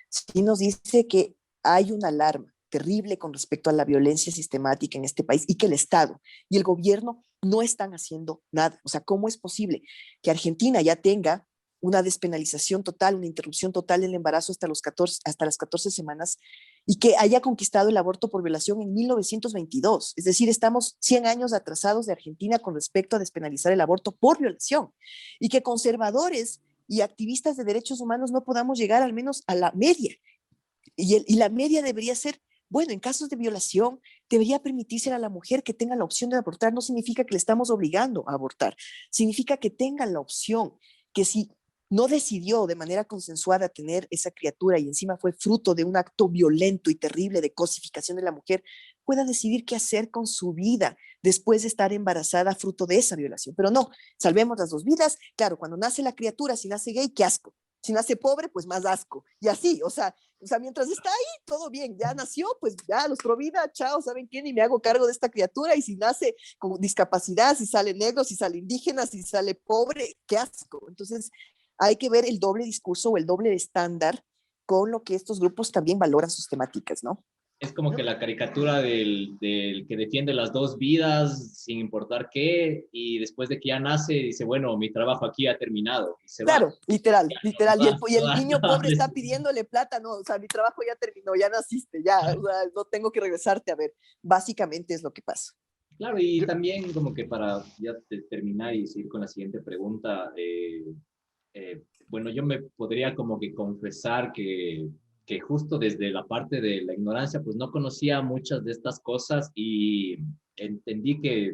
sí nos dice que hay una alarma terrible con respecto a la violencia sistemática en este país y que el Estado y el gobierno no están haciendo nada. O sea, ¿cómo es posible que Argentina ya tenga una despenalización total, una interrupción total del embarazo hasta las 14 semanas y que haya conquistado el aborto por violación en 1922? Es decir, estamos 100 años atrasados de Argentina con respecto a despenalizar el aborto por violación y que conservadores y activistas de derechos humanos no podamos llegar al menos a la media. Y la media debería ser, bueno, en casos de violación, debería permitirse a la mujer que tenga la opción de abortar. No significa que le estamos obligando a abortar, significa que tenga la opción, que si no decidió de manera consensuada tener esa criatura y encima fue fruto de un acto violento y terrible de cosificación de la mujer, pueda decidir qué hacer con su vida después de estar embarazada fruto de esa violación. Pero no, salvemos las dos vidas. Claro, cuando nace la criatura, si nace gay, qué asco. Si nace pobre, pues más asco. Y así, o sea, mientras está ahí, todo bien, ya nació, pues ya los pro vida, chao, ¿saben qué? Ni me hago cargo de esta criatura y si nace con discapacidad, si sale negro, si sale indígena, si sale pobre, qué asco. Entonces, hay que ver el doble discurso o el doble estándar con lo que estos grupos también valoran sus temáticas, ¿no? Es como que la caricatura del que defiende las dos vidas sin importar qué, y después de que ya nace, dice, bueno, mi trabajo aquí ha terminado, y se va. Claro, literal, Ya, literal. no, Y el no, niño no pobre hables. está pidiéndole plata, no, o sea, mi trabajo ya terminó, ya naciste, ya, o sea, no tengo que regresarte a ver. Básicamente es lo que pasa. Claro, y Yo- también como que para ya terminar y seguir con la siguiente pregunta, bueno, yo me podría como que confesar que justo desde la parte de la ignorancia, pues no conocía muchas de estas cosas y entendí que,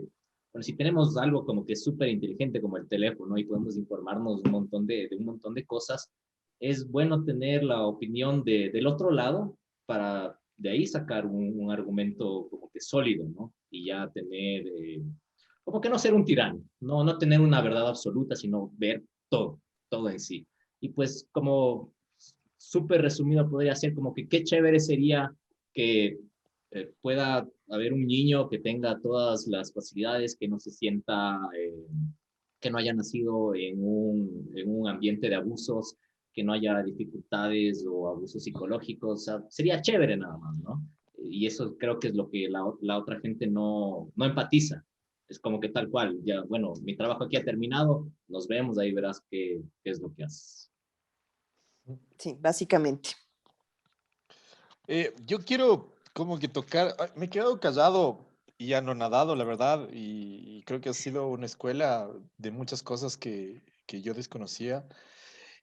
bueno, si tenemos algo como que súper inteligente como el teléfono y podemos informarnos de un montón de cosas, es bueno tener la opinión del otro lado para de ahí sacar un argumento como que sólido, ¿no? Y ya tener, como que no ser un tirano, no tener una verdad absoluta, sino ver todo en sí. Y pues como súper resumido podría ser como que qué chévere sería que pueda haber un niño que tenga todas las facilidades, que no se sienta, que no haya nacido en un ambiente de abusos, que no haya dificultades o abusos psicológicos. O sea, sería chévere nada más, ¿no? Y eso creo que es lo que la otra gente no empatiza. Es como que tal cual, ya, bueno, mi trabajo aquí ha terminado, nos vemos, ahí verás qué es lo que haces. Sí, básicamente. yo quiero como que tocar, me he quedado callado y anonadado, la verdad, y creo que ha sido una escuela de muchas cosas que yo desconocía.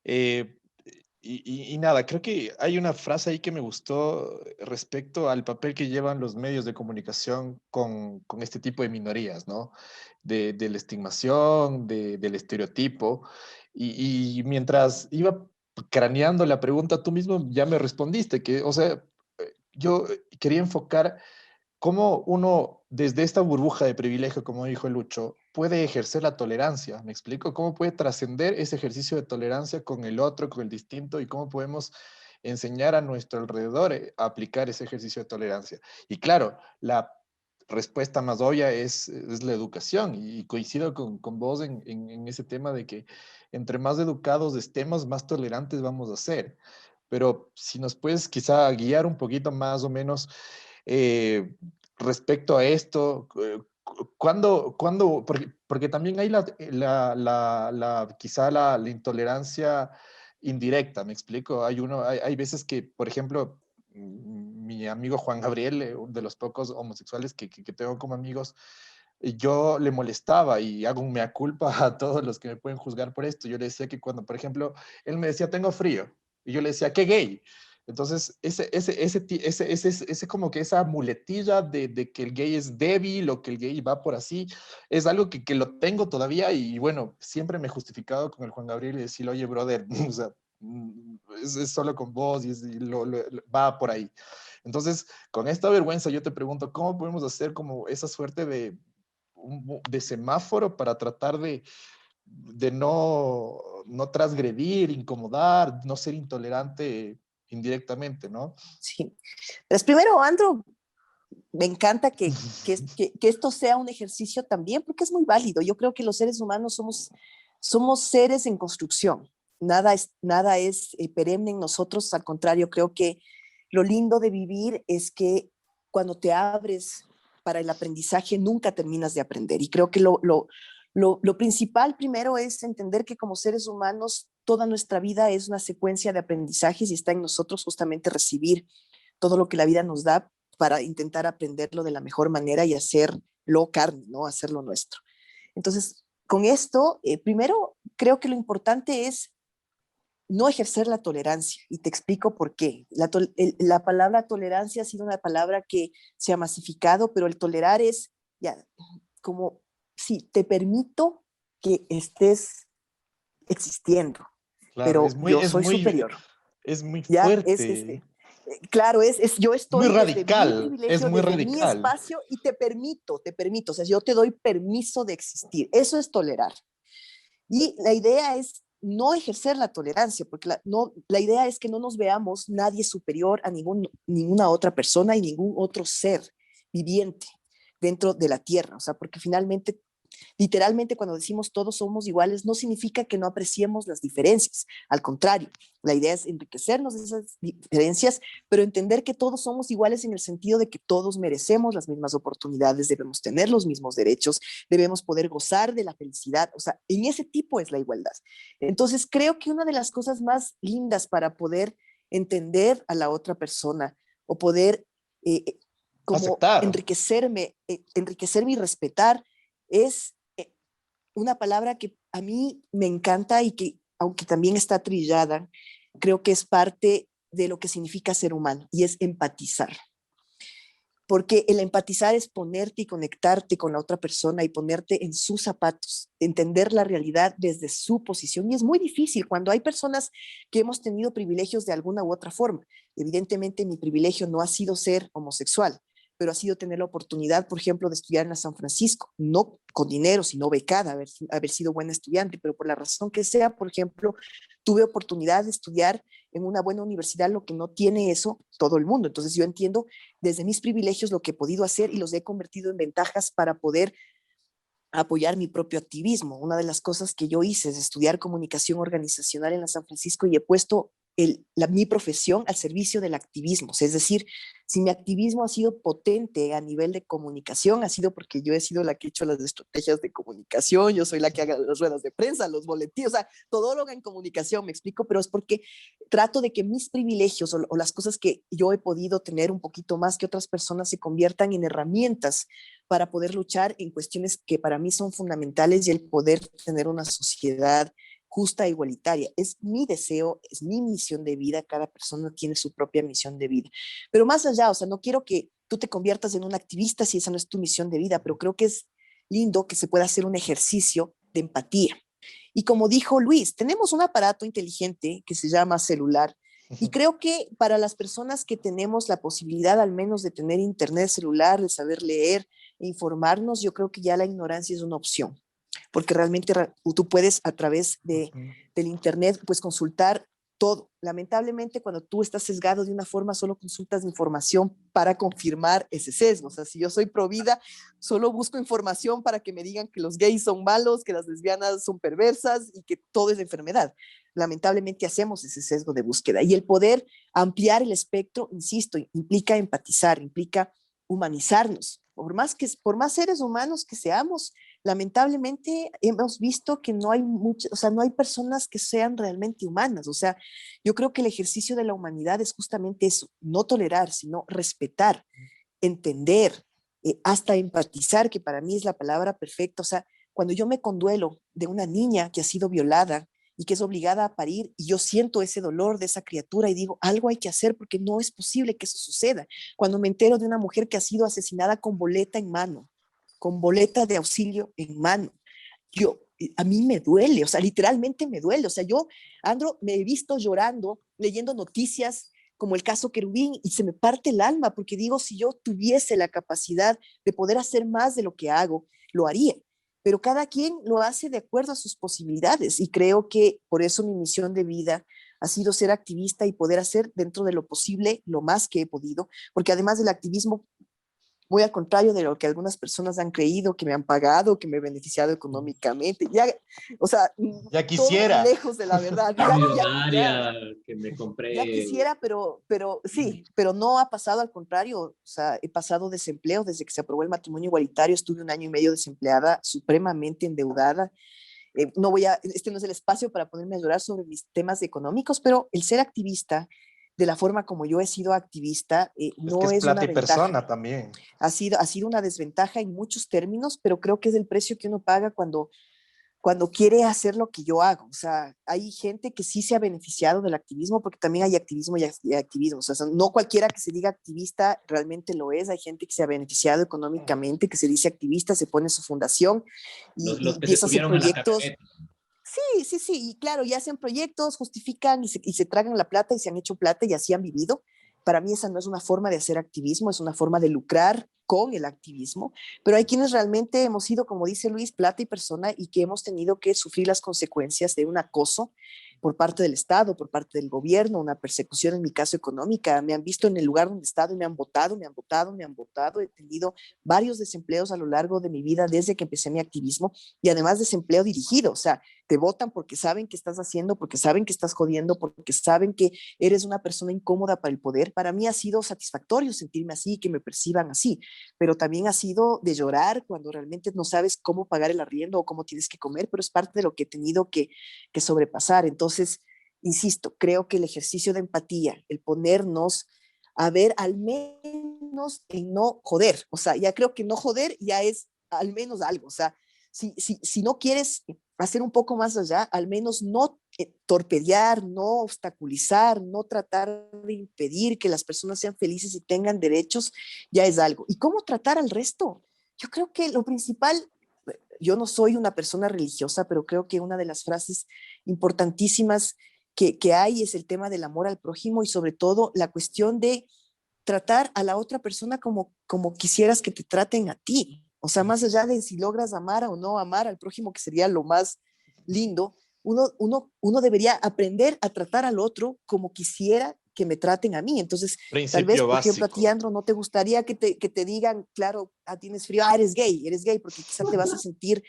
Eh, y nada, creo que hay una frase ahí que me gustó respecto al papel que llevan los medios de comunicación con este tipo de minorías, ¿no? De la estigmación, del estereotipo. Y mientras iba craneando la pregunta, tú mismo ya me respondiste, que, o sea, yo quería enfocar cómo uno, desde esta burbuja de privilegio, como dijo Lucho, puede ejercer la tolerancia. ¿Me explico? ¿Cómo puede trascender ese ejercicio de tolerancia con el otro, con el distinto, y cómo podemos enseñar a nuestro alrededor a aplicar ese ejercicio de tolerancia? Y claro, la respuesta más obvia es la educación, y coincido con vos en ese tema de que entre más educados estemos, más tolerantes vamos a ser. Pero si nos puedes quizá guiar un poquito más o menos eh, respecto a esto, porque también hay quizá la intolerancia indirecta, me explico. Hay veces que, por ejemplo, mi amigo Juan Gabriel, uno de los pocos homosexuales que tengo como amigos, yo le molestaba y hago un mea culpa a todos los que me pueden juzgar por esto. Yo le decía que cuando, por ejemplo, él me decía, tengo frío, y yo le decía, qué gay. Entonces, ese como que esa muletilla de que el gay es débil o que el gay va por así, es algo que lo tengo todavía y bueno, siempre me he justificado con el Juan Gabriel y decirle, oye, brother, o sea, es solo con vos y va por ahí. Entonces, con esta vergüenza yo te pregunto, ¿cómo podemos hacer como esa suerte de semáforo para tratar de no transgredir, incomodar, no ser intolerante indirectamente, ¿no? Sí. Pues primero, Andrew, me encanta que esto sea un ejercicio también, porque es muy válido. Yo creo que los seres humanos somos seres en construcción. Nada es perenne en nosotros. Al contrario, creo que lo lindo de vivir es que cuando te abres para el aprendizaje, nunca terminas de aprender. Y creo que lo principal primero es entender que como seres humanos, toda nuestra vida es una secuencia de aprendizajes y está en nosotros justamente recibir todo lo que la vida nos da para intentar aprenderlo de la mejor manera y hacerlo carne, ¿no? Hacerlo nuestro. Entonces, con esto, primero, creo que lo importante es no ejercer la tolerancia, y te explico por qué. La palabra tolerancia ha sido una palabra que se ha masificado, pero el tolerar es ya como, sí, te permito que estés existiendo, Claro, pero yo soy superior. es muy Ya, fuerte, claro, yo muy estoy desde mi radical, es privilegio, muy desde mi radical. espacio y te permito, o sea, yo te doy permiso de existir. Eso es tolerar. Y la idea es no ejercer la tolerancia, porque la idea es que no nos veamos nadie superior a ninguna otra persona y ningún otro ser viviente dentro de la tierra, o sea, porque finalmente literalmente, cuando decimos todos somos iguales, no significa que no apreciemos las diferencias. Al contrario, la idea es enriquecernos de esas diferencias, pero entender que todos somos iguales en el sentido de que todos merecemos las mismas oportunidades, debemos tener los mismos derechos, debemos poder gozar de la felicidad. O sea, en ese tipo es la igualdad. Entonces, creo que una de las cosas más lindas para poder entender a la otra persona o poder como Aceptar. enriquecerme y respetar es una palabra que a mí me encanta y que, aunque también está trillada, creo que es parte de lo que significa ser humano y es empatizar. Porque el empatizar es ponerte y conectarte con la otra persona y ponerte en sus zapatos, entender la realidad desde su posición. Y es muy difícil cuando hay personas que hemos tenido privilegios de alguna u otra forma. Evidentemente mi privilegio no ha sido ser homosexual, pero ha sido tener la oportunidad, por ejemplo, de estudiar en la San Francisco, no con dinero, sino becada, haber sido buena estudiante, pero por la razón que sea, por ejemplo, tuve oportunidad de estudiar en una buena universidad, lo que no tiene eso todo el mundo. Entonces yo entiendo desde mis privilegios lo que he podido hacer y los he convertido en ventajas para poder apoyar mi propio activismo. Una de las cosas que yo hice es estudiar comunicación organizacional en la San Francisco y he puesto mi profesión al servicio del activismo. O sea, es decir, si mi activismo ha sido potente a nivel de comunicación, ha sido porque yo he sido la que he hecho las estrategias de comunicación, yo soy la que haga las ruedas de prensa, los boletines, o sea, todóloga en comunicación, me explico, pero es porque trato de que mis privilegios o las cosas que yo he podido tener un poquito más que otras personas se conviertan en herramientas para poder luchar en cuestiones que para mí son fundamentales y el poder tener una sociedad justa e igualitaria. Es mi deseo, es mi misión de vida, cada persona tiene su propia misión de vida. Pero más allá, o sea, no quiero que tú te conviertas en un activista si esa no es tu misión de vida, pero creo que es lindo que se pueda hacer un ejercicio de empatía. Y como dijo Luis, tenemos un aparato inteligente que se llama celular y creo que para las personas que tenemos la posibilidad al menos de tener internet celular, de saber leer e informarnos, yo creo que ya la ignorancia es una opción, porque realmente tú puedes a través del internet pues consultar todo. Lamentablemente cuando tú estás sesgado de una forma solo consultas información para confirmar ese sesgo. O sea, si yo soy pro vida, solo busco información para que me digan que los gays son malos, que las lesbianas son perversas y que todo es enfermedad. Lamentablemente hacemos ese sesgo de búsqueda y el poder ampliar el espectro, insisto, implica empatizar, implica humanizarnos. Por más seres humanos que seamos, lamentablemente hemos visto que no hay o sea, no hay personas que sean realmente humanas. O sea, yo creo que el ejercicio de la humanidad es justamente eso, no tolerar, sino respetar, entender, hasta empatizar, que para mí es la palabra perfecta. O sea, cuando yo me conduelo de una niña que ha sido violada y que es obligada a parir, y yo siento ese dolor de esa criatura y digo, algo hay que hacer porque no es posible que eso suceda. Cuando me entero de una mujer que ha sido asesinada con boleta en mano, con boleta de auxilio en mano, a mí me duele, o sea, literalmente me duele. O sea, yo, Andro, me he visto llorando, leyendo noticias como el caso Querubín y se me parte el alma porque digo, si yo tuviese la capacidad de poder hacer más de lo que hago, lo haría. Pero cada quien lo hace de acuerdo a sus posibilidades y creo que por eso mi misión de vida ha sido ser activista y poder hacer dentro de lo posible lo más que he podido, porque además del activismo, muy al contrario de lo que algunas personas han creído, que me han pagado, que me he beneficiado económicamente, ya, o sea, Ya todo muy quisiera. lejos de la verdad. Millonaria, que me Ya compré. quisiera, pero sí, pero no ha pasado al contrario. O sea, he pasado desempleo desde que se aprobó el matrimonio igualitario. Estuve un año y medio desempleada, supremamente endeudada. No voy a, este no es el espacio para ponerme a llorar sobre mis temas económicos, pero el ser activista, de la forma como yo he sido activista, Es que no es es una plata y ventaja. persona también. Ha sido una desventaja en muchos términos, pero creo que es el precio que uno paga cuando quiere hacer lo que yo hago. O sea, hay gente que sí se ha beneficiado del activismo, porque también hay activismo y activismo. O sea, no cualquiera que se diga activista realmente lo es. Hay gente que se ha beneficiado económicamente, que se dice activista, se pone su fundación y Los que se empieza a hacer subieron a la proyectos. camioneta. Sí, sí, sí, y claro, y hacen proyectos, justifican y se tragan la plata y se han hecho plata y así han vivido. Para mí esa no es una forma de hacer activismo, es una forma de lucrar con el activismo, pero hay quienes realmente hemos sido, como dice Luis, plata y persona y que hemos tenido que sufrir las consecuencias de un acoso por parte del Estado, por parte del gobierno, una persecución en mi caso económica. Me han visto en el lugar donde he estado y me han votado, me han votado, me han votado. He tenido varios desempleos a lo largo de mi vida desde que empecé mi activismo y además desempleo dirigido, o sea, te votan porque saben que estás haciendo, porque saben que estás jodiendo, porque saben que eres una persona incómoda para el poder. Para mí ha sido satisfactorio sentirme así, que me perciban así, pero también ha sido de llorar cuando realmente no sabes cómo pagar el arriendo o cómo tienes que comer, pero es parte de lo que he tenido que sobrepasar. Entonces, insisto, creo que el ejercicio de empatía, el ponernos a ver al menos en no joder, o sea, ya creo que no joder ya es al menos algo, o sea, si no quieres hacer un poco más allá, al menos no torpedear, no obstaculizar, no tratar de impedir que las personas sean felices y tengan derechos, ya es algo. ¿Y cómo tratar al resto? Yo creo que lo principal, yo no soy una persona religiosa, pero creo que una de las frases importantísimas que hay es el tema del amor al prójimo y sobre todo la cuestión de tratar a la otra persona como quisieras que te traten a ti. O sea, más allá de si logras amar o no amar al prójimo, que sería lo más lindo, uno debería aprender a tratar al otro como quisiera que me traten a mí. Entonces, tal vez, Principio por ejemplo, a ti, básico. Andro, no te gustaría que te digan, claro, tienes frío, eres gay, porque quizá te vas a sentir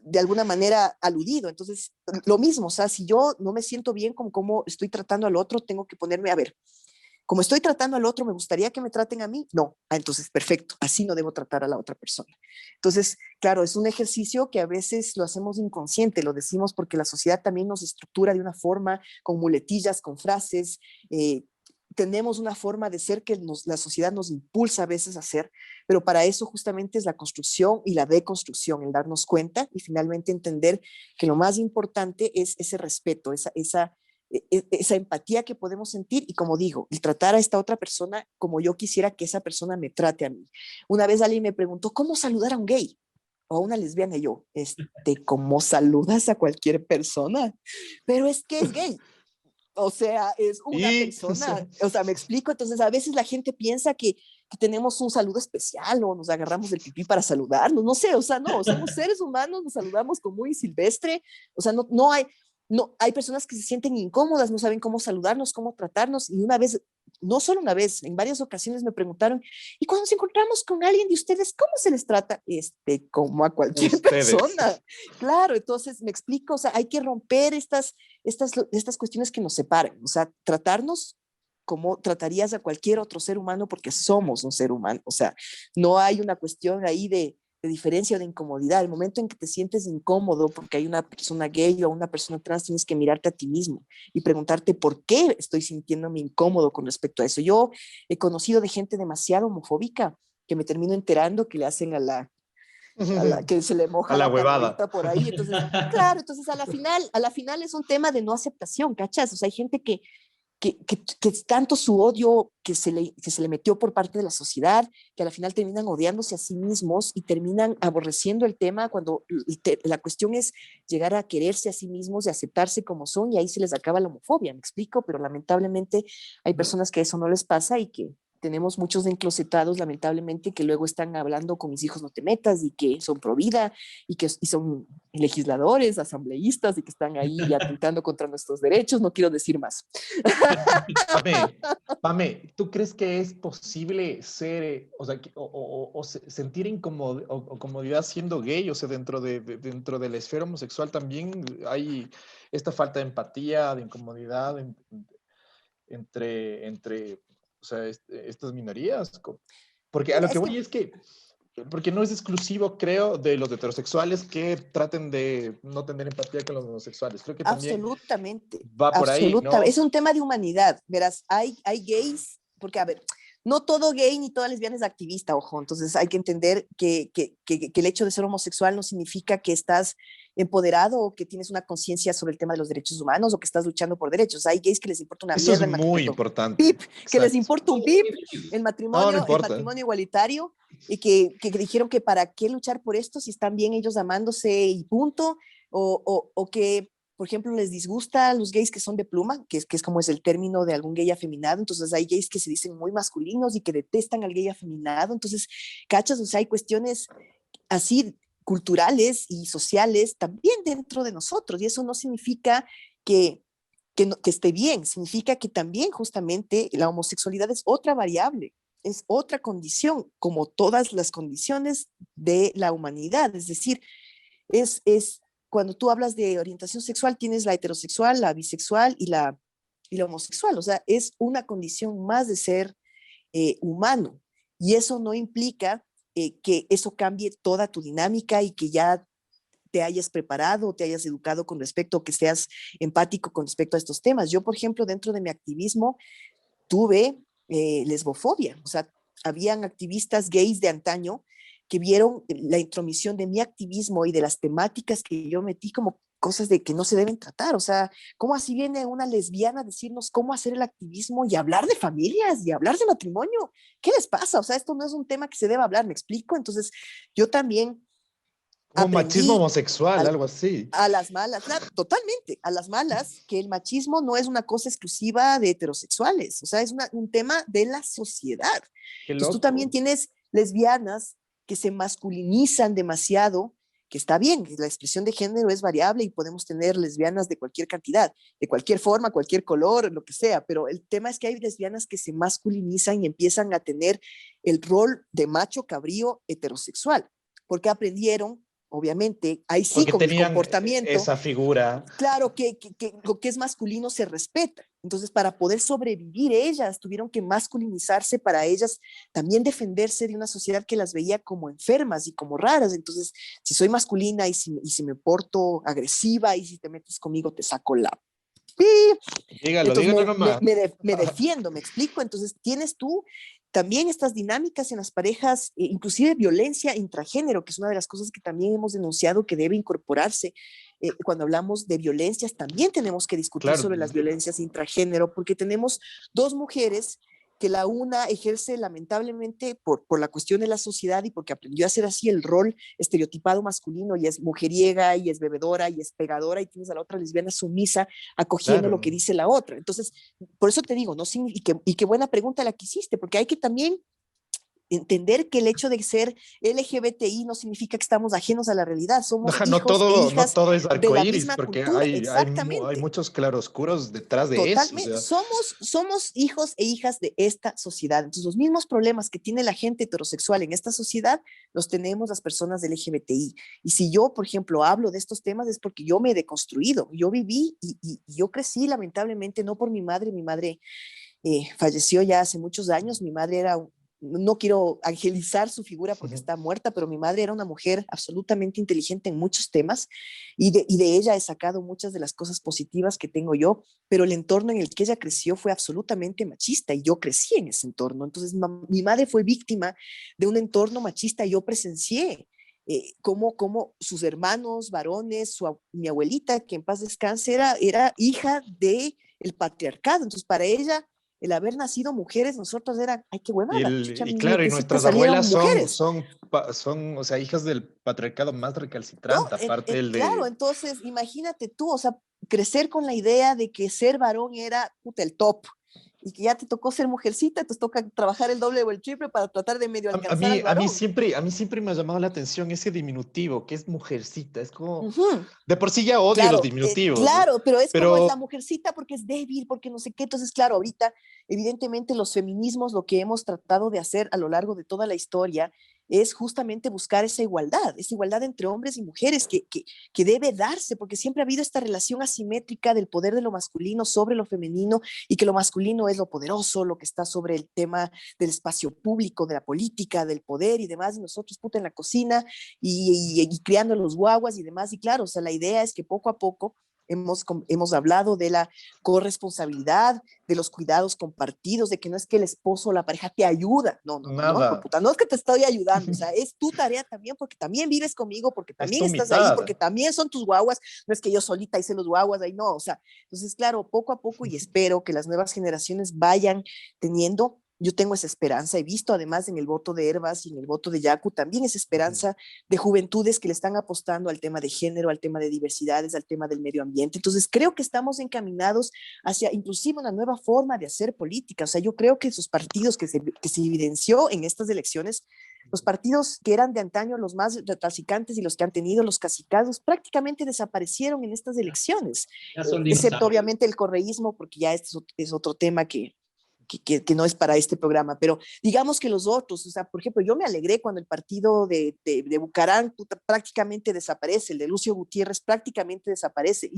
de alguna manera aludido. Entonces, lo mismo, o sea, si yo no me siento bien con cómo estoy tratando al otro, tengo que ponerme a ver, como estoy tratando al otro, ¿me gustaría que me traten a mí? No. Entonces, perfecto, así no debo tratar a la otra persona. Entonces, claro, es un ejercicio que a veces lo hacemos inconsciente, lo decimos porque la sociedad también nos estructura de una forma, con muletillas, con frases. Tenemos una forma de ser que la sociedad nos impulsa a veces a hacer, pero para eso justamente es la construcción y la deconstrucción, el darnos cuenta y finalmente entender que lo más importante es ese respeto, esa empatía que podemos sentir y como digo, el tratar a esta otra persona como yo quisiera que esa persona me trate a mí. Una vez alguien me preguntó, ¿cómo saludar a un gay? O a una lesbiana y yo, ¿cómo saludas a cualquier persona? Pero es que es gay. O sea, es una Y persona, o sea, me explico, entonces a veces la gente piensa que tenemos un saludo especial o nos agarramos del pipí para saludarnos, no sé, o sea, no, somos seres humanos, nos saludamos como muy silvestre, o sea, no, hay personas que se sienten incómodas, no saben cómo saludarnos, cómo tratarnos, y una vez, no solo una vez, en varias ocasiones me preguntaron, ¿y cuando nos encontramos con alguien de ustedes, cómo se les trata? Como a cualquier ustedes. persona. Claro, entonces me explico, o sea, hay que romper estas cuestiones que nos separan, o sea, tratarnos como tratarías a cualquier otro ser humano porque somos un ser humano, o sea, no hay una cuestión ahí de diferencia o de incomodidad. El momento en que te sientes incómodo porque hay una persona gay o una persona trans, tienes que mirarte a ti mismo y preguntarte por qué estoy sintiéndome incómodo con respecto a eso. Yo he conocido de gente demasiado homofóbica que me termino enterando que le hacen a la que se le A moja la la huevada. canoita por ahí. Entonces, claro, entonces a la final es un tema de no aceptación, ¿cachas? O sea, hay gente que es tanto su odio que se le metió por parte de la sociedad, que a la final terminan odiándose a sí mismos y terminan aborreciendo el tema cuando la cuestión es llegar a quererse a sí mismos y aceptarse como son y ahí se les acaba la homofobia, me explico, pero lamentablemente hay personas que eso no les pasa y que tenemos muchos enclosetados, lamentablemente, que luego están hablando con mis hijos no te metas y que son pro vida y son legisladores, asambleístas y que están ahí atentando contra nuestros derechos. No quiero decir más. Pame, ¿tú crees que es posible ser, o sea, sentir comodidad siendo gay? O sea, dentro de la esfera homosexual también hay esta falta de empatía, de incomodidad entre o sea, estas minorías. Porque a Mira, lo que voy es que, porque no es exclusivo, creo, de los heterosexuales que traten de no tener empatía con los homosexuales. Creo que también absolutamente, va por ahí, absolutamente. ¿no? Es un tema de humanidad. Verás, hay gays, porque a ver, no todo gay ni toda lesbiana es activista, ojo. Entonces hay que entender que el hecho de ser homosexual no significa que estás empoderado o que tienes una conciencia sobre el tema de los derechos humanos o que estás luchando por derechos. Hay gays que les importa una Eso es mierda el muy matrimonio. importante. Pip, que les Exacto. importa un pip No, no el importa. matrimonio igualitario y que dijeron que para qué luchar por esto si están bien ellos amándose y punto, o que por ejemplo, les disgusta a los gays que son de pluma, que es como es el término de algún gay afeminado. Entonces hay gays que se dicen muy masculinos y que detestan al gay afeminado. Entonces, ¿cachas? O sea, hay cuestiones así culturales y sociales también dentro de nosotros. Y eso no significa que esté bien, significa que también justamente la homosexualidad es otra variable, es otra condición, como todas las condiciones de la humanidad. Es decir, es cuando tú hablas de orientación sexual, tienes la heterosexual, la bisexual y la homosexual. O sea, es una condición más de ser humano. Y eso no implica que eso cambie toda tu dinámica y que ya te hayas preparado, te hayas educado con respecto, que seas empático con respecto a estos temas. Yo, por ejemplo, dentro de mi activismo, tuve lesbofobia. O sea, habían activistas gays de antaño que vieron la intromisión de mi activismo y de las temáticas que yo metí como cosas de que no se deben tratar. O sea, ¿cómo así viene una lesbiana a decirnos cómo hacer el activismo y hablar de familias y hablar de matrimonio? ¿Qué les pasa? O sea, esto no es un tema que se deba hablar, ¿me explico? Entonces, yo también Como machismo aprendí homosexual, algo así. a las malas, claro, totalmente, a las malas, que el machismo no es una cosa exclusiva de heterosexuales, o sea, es un tema de la sociedad. Qué Entonces tú también loco. tienes lesbianas que se masculinizan demasiado, que está bien, la expresión de género es variable y podemos tener lesbianas de cualquier cantidad, de cualquier forma, cualquier color, lo que sea, pero el tema es que hay lesbianas que se masculinizan y empiezan a tener el rol de macho cabrío heterosexual, porque aprendieron obviamente, ahí sí Porque con el tenían comportamiento, esa figura. claro que lo que es masculino se respeta. Entonces, para poder sobrevivir ellas, tuvieron que masculinizarse para ellas también defenderse de una sociedad que las veía como enfermas y como raras. Entonces, si soy masculina y si me porto agresiva y si te metes conmigo, te saco la ¡pi! Dígalo, Entonces dígalo nomás. me defiendo, me explico. Entonces tienes tú también estas dinámicas en las parejas, inclusive violencia intragénero, que es una de las cosas que también hemos denunciado que debe incorporarse. Cuando hablamos de violencias, también tenemos que discutir Claro. sobre las violencias intragénero, porque tenemos dos mujeres que la una ejerce lamentablemente por la cuestión de la sociedad y porque aprendió a hacer así el rol estereotipado masculino y es mujeriega y es bebedora y es pegadora y tienes a la otra lesbiana sumisa acogiendo lo que Claro. dice la otra. Entonces, por eso te digo, ¿no? Y qué buena pregunta la que hiciste, porque hay que también entender que el hecho de ser LGBTI no significa que estamos ajenos a la realidad, somos No hijos e no hijas todo es de la arcoíris, misma porque cultura, hay exactamente. muchos claroscuros detrás de eso. O Totalmente, sea, somos hijos e hijas de esta sociedad. Entonces, los mismos problemas que tiene la gente heterosexual en esta sociedad los tenemos las personas del LGBTI. Y si yo, por ejemplo, hablo de estos temas es porque yo me he deconstruido. Yo viví y yo crecí, lamentablemente, no por mi madre falleció ya hace muchos años. Mi madre era no quiero angelizar su figura porque está muerta, pero mi madre era una mujer absolutamente inteligente en muchos temas y de ella he sacado muchas de las cosas positivas que tengo yo, pero el entorno en el que ella creció fue absolutamente machista y yo crecí en ese entorno. Entonces mi madre fue víctima de un entorno machista y yo presencié cómo sus hermanos varones, mi abuelita, que en paz descanse, era hija del patriarcado. Entonces para ella el haber nacido mujeres, nosotros era, ay, qué huevada, chucha, y ni claro, y que nuestras salieron abuelas mujeres. o sea, hijas del patriarcado más No, recalcitrante, aparte el claro, de... entonces imagínate tú, o sea, crecer con la idea de que ser varón era puta, el top y que ya te tocó ser mujercita, te toca trabajar el doble o el triple para tratar de medio alcanzar al A mí varón. siempre me ha llamado la atención ese diminutivo, que es mujercita. Es como, Ujú. de por sí ya odio los Claro, diminutivos, ¿no? claro, pero es como es la Pero, mujercita porque es débil, porque no sé qué. Entonces, claro, ahorita, evidentemente, los feminismos, lo que hemos tratado de hacer a lo largo de toda la historia es justamente buscar esa igualdad entre hombres y mujeres que debe darse, porque siempre ha habido esta relación asimétrica del poder de lo masculino sobre lo femenino y que lo masculino es lo poderoso, lo que está sobre el tema del espacio público, de la política, del poder y demás, y nosotros puta en la cocina y criando los guaguas y demás. Y claro, o sea, la idea es que poco a poco hemos hablado de la corresponsabilidad, de los cuidados compartidos, de que no es que el esposo o la pareja te ayuda, no, hijo de nada, puta, no es que te estoy ayudando, o sea, es tu tarea también, porque también vives conmigo, porque es también tu estás ahí, porque mitad. también son tus guaguas, no es que yo solita hice los guaguas, ahí no, o sea, entonces, claro, poco a poco y espero que las nuevas generaciones vayan teniendo. Yo tengo esa esperanza, he visto además en el voto de Herbas y en el voto de Yacu también esa esperanza de juventudes que le están apostando al tema de género, al tema de diversidades, al tema del medio ambiente. Entonces creo que estamos encaminados hacia inclusive una nueva forma de hacer política. O sea, yo creo que esos partidos que se evidenció en estas elecciones, los partidos que eran de antaño los más recalcitrantes y los que han tenido los cacicados prácticamente desaparecieron en estas elecciones, Ya son excepto dinosaurios. obviamente el correísmo, porque ya este es otro tema que no es para este programa, pero digamos que los otros, o sea, por ejemplo, yo me alegré cuando el partido de Bucarán prácticamente desaparece, el de Lucio Gutiérrez prácticamente desaparece,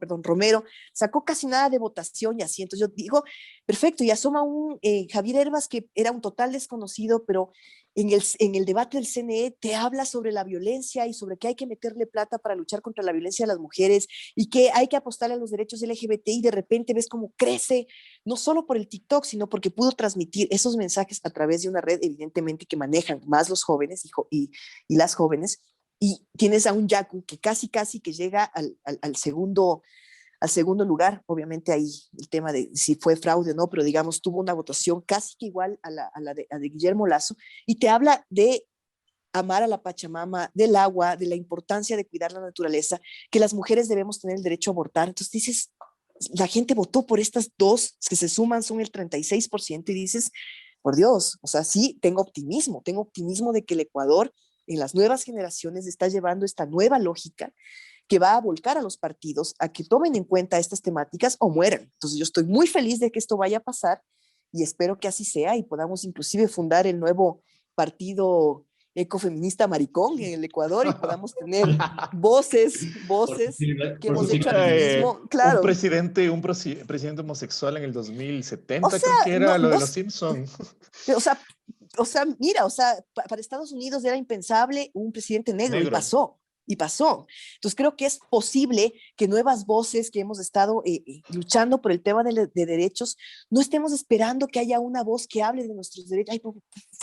perdón, Romero, sacó casi nada de votación y así, entonces yo digo, perfecto, y asoma un Javier Herbas que era un total desconocido, pero en el debate del CNE te habla sobre la violencia y sobre que hay que meterle plata para luchar contra la violencia de las mujeres y que hay que apostarle a los derechos LGBT y de repente ves cómo crece no solo por el TikTok, sino porque pudo transmitir esos mensajes a través de una red, evidentemente, que manejan más los jóvenes y las jóvenes. Y tienes a un Yaku que casi que llega al segundo lugar. Obviamente ahí el tema de si fue fraude o no, pero digamos, tuvo una votación casi que igual a la de Guillermo Lazo y te habla de amar a la Pachamama, del agua, de la importancia de cuidar la naturaleza, que las mujeres debemos tener el derecho a abortar. Entonces dices, la gente votó por estas dos, que se suman, son el 36%, y dices, por Dios, o sea, sí, tengo optimismo de que el Ecuador en las nuevas generaciones está llevando esta nueva lógica que va a volcar a los partidos a que tomen en cuenta estas temáticas o mueran. Entonces yo estoy muy feliz de que esto vaya a pasar y espero que así sea y podamos inclusive fundar el nuevo partido ecofeminista maricón en el Ecuador y podamos tener voces que Por hemos hecho posibilidades. activismo, claro. Presidente homosexual en el O 2070, sea, creo que no, era lo de no, los Simpson. o sea, mira, o sea, para Estados Unidos era impensable un presidente negro y Negro. pasó. Y pasó. Entonces creo que es posible que nuevas voces que hemos estado luchando por el tema de derechos, no estemos esperando que haya una voz que hable de nuestros derechos. Ay,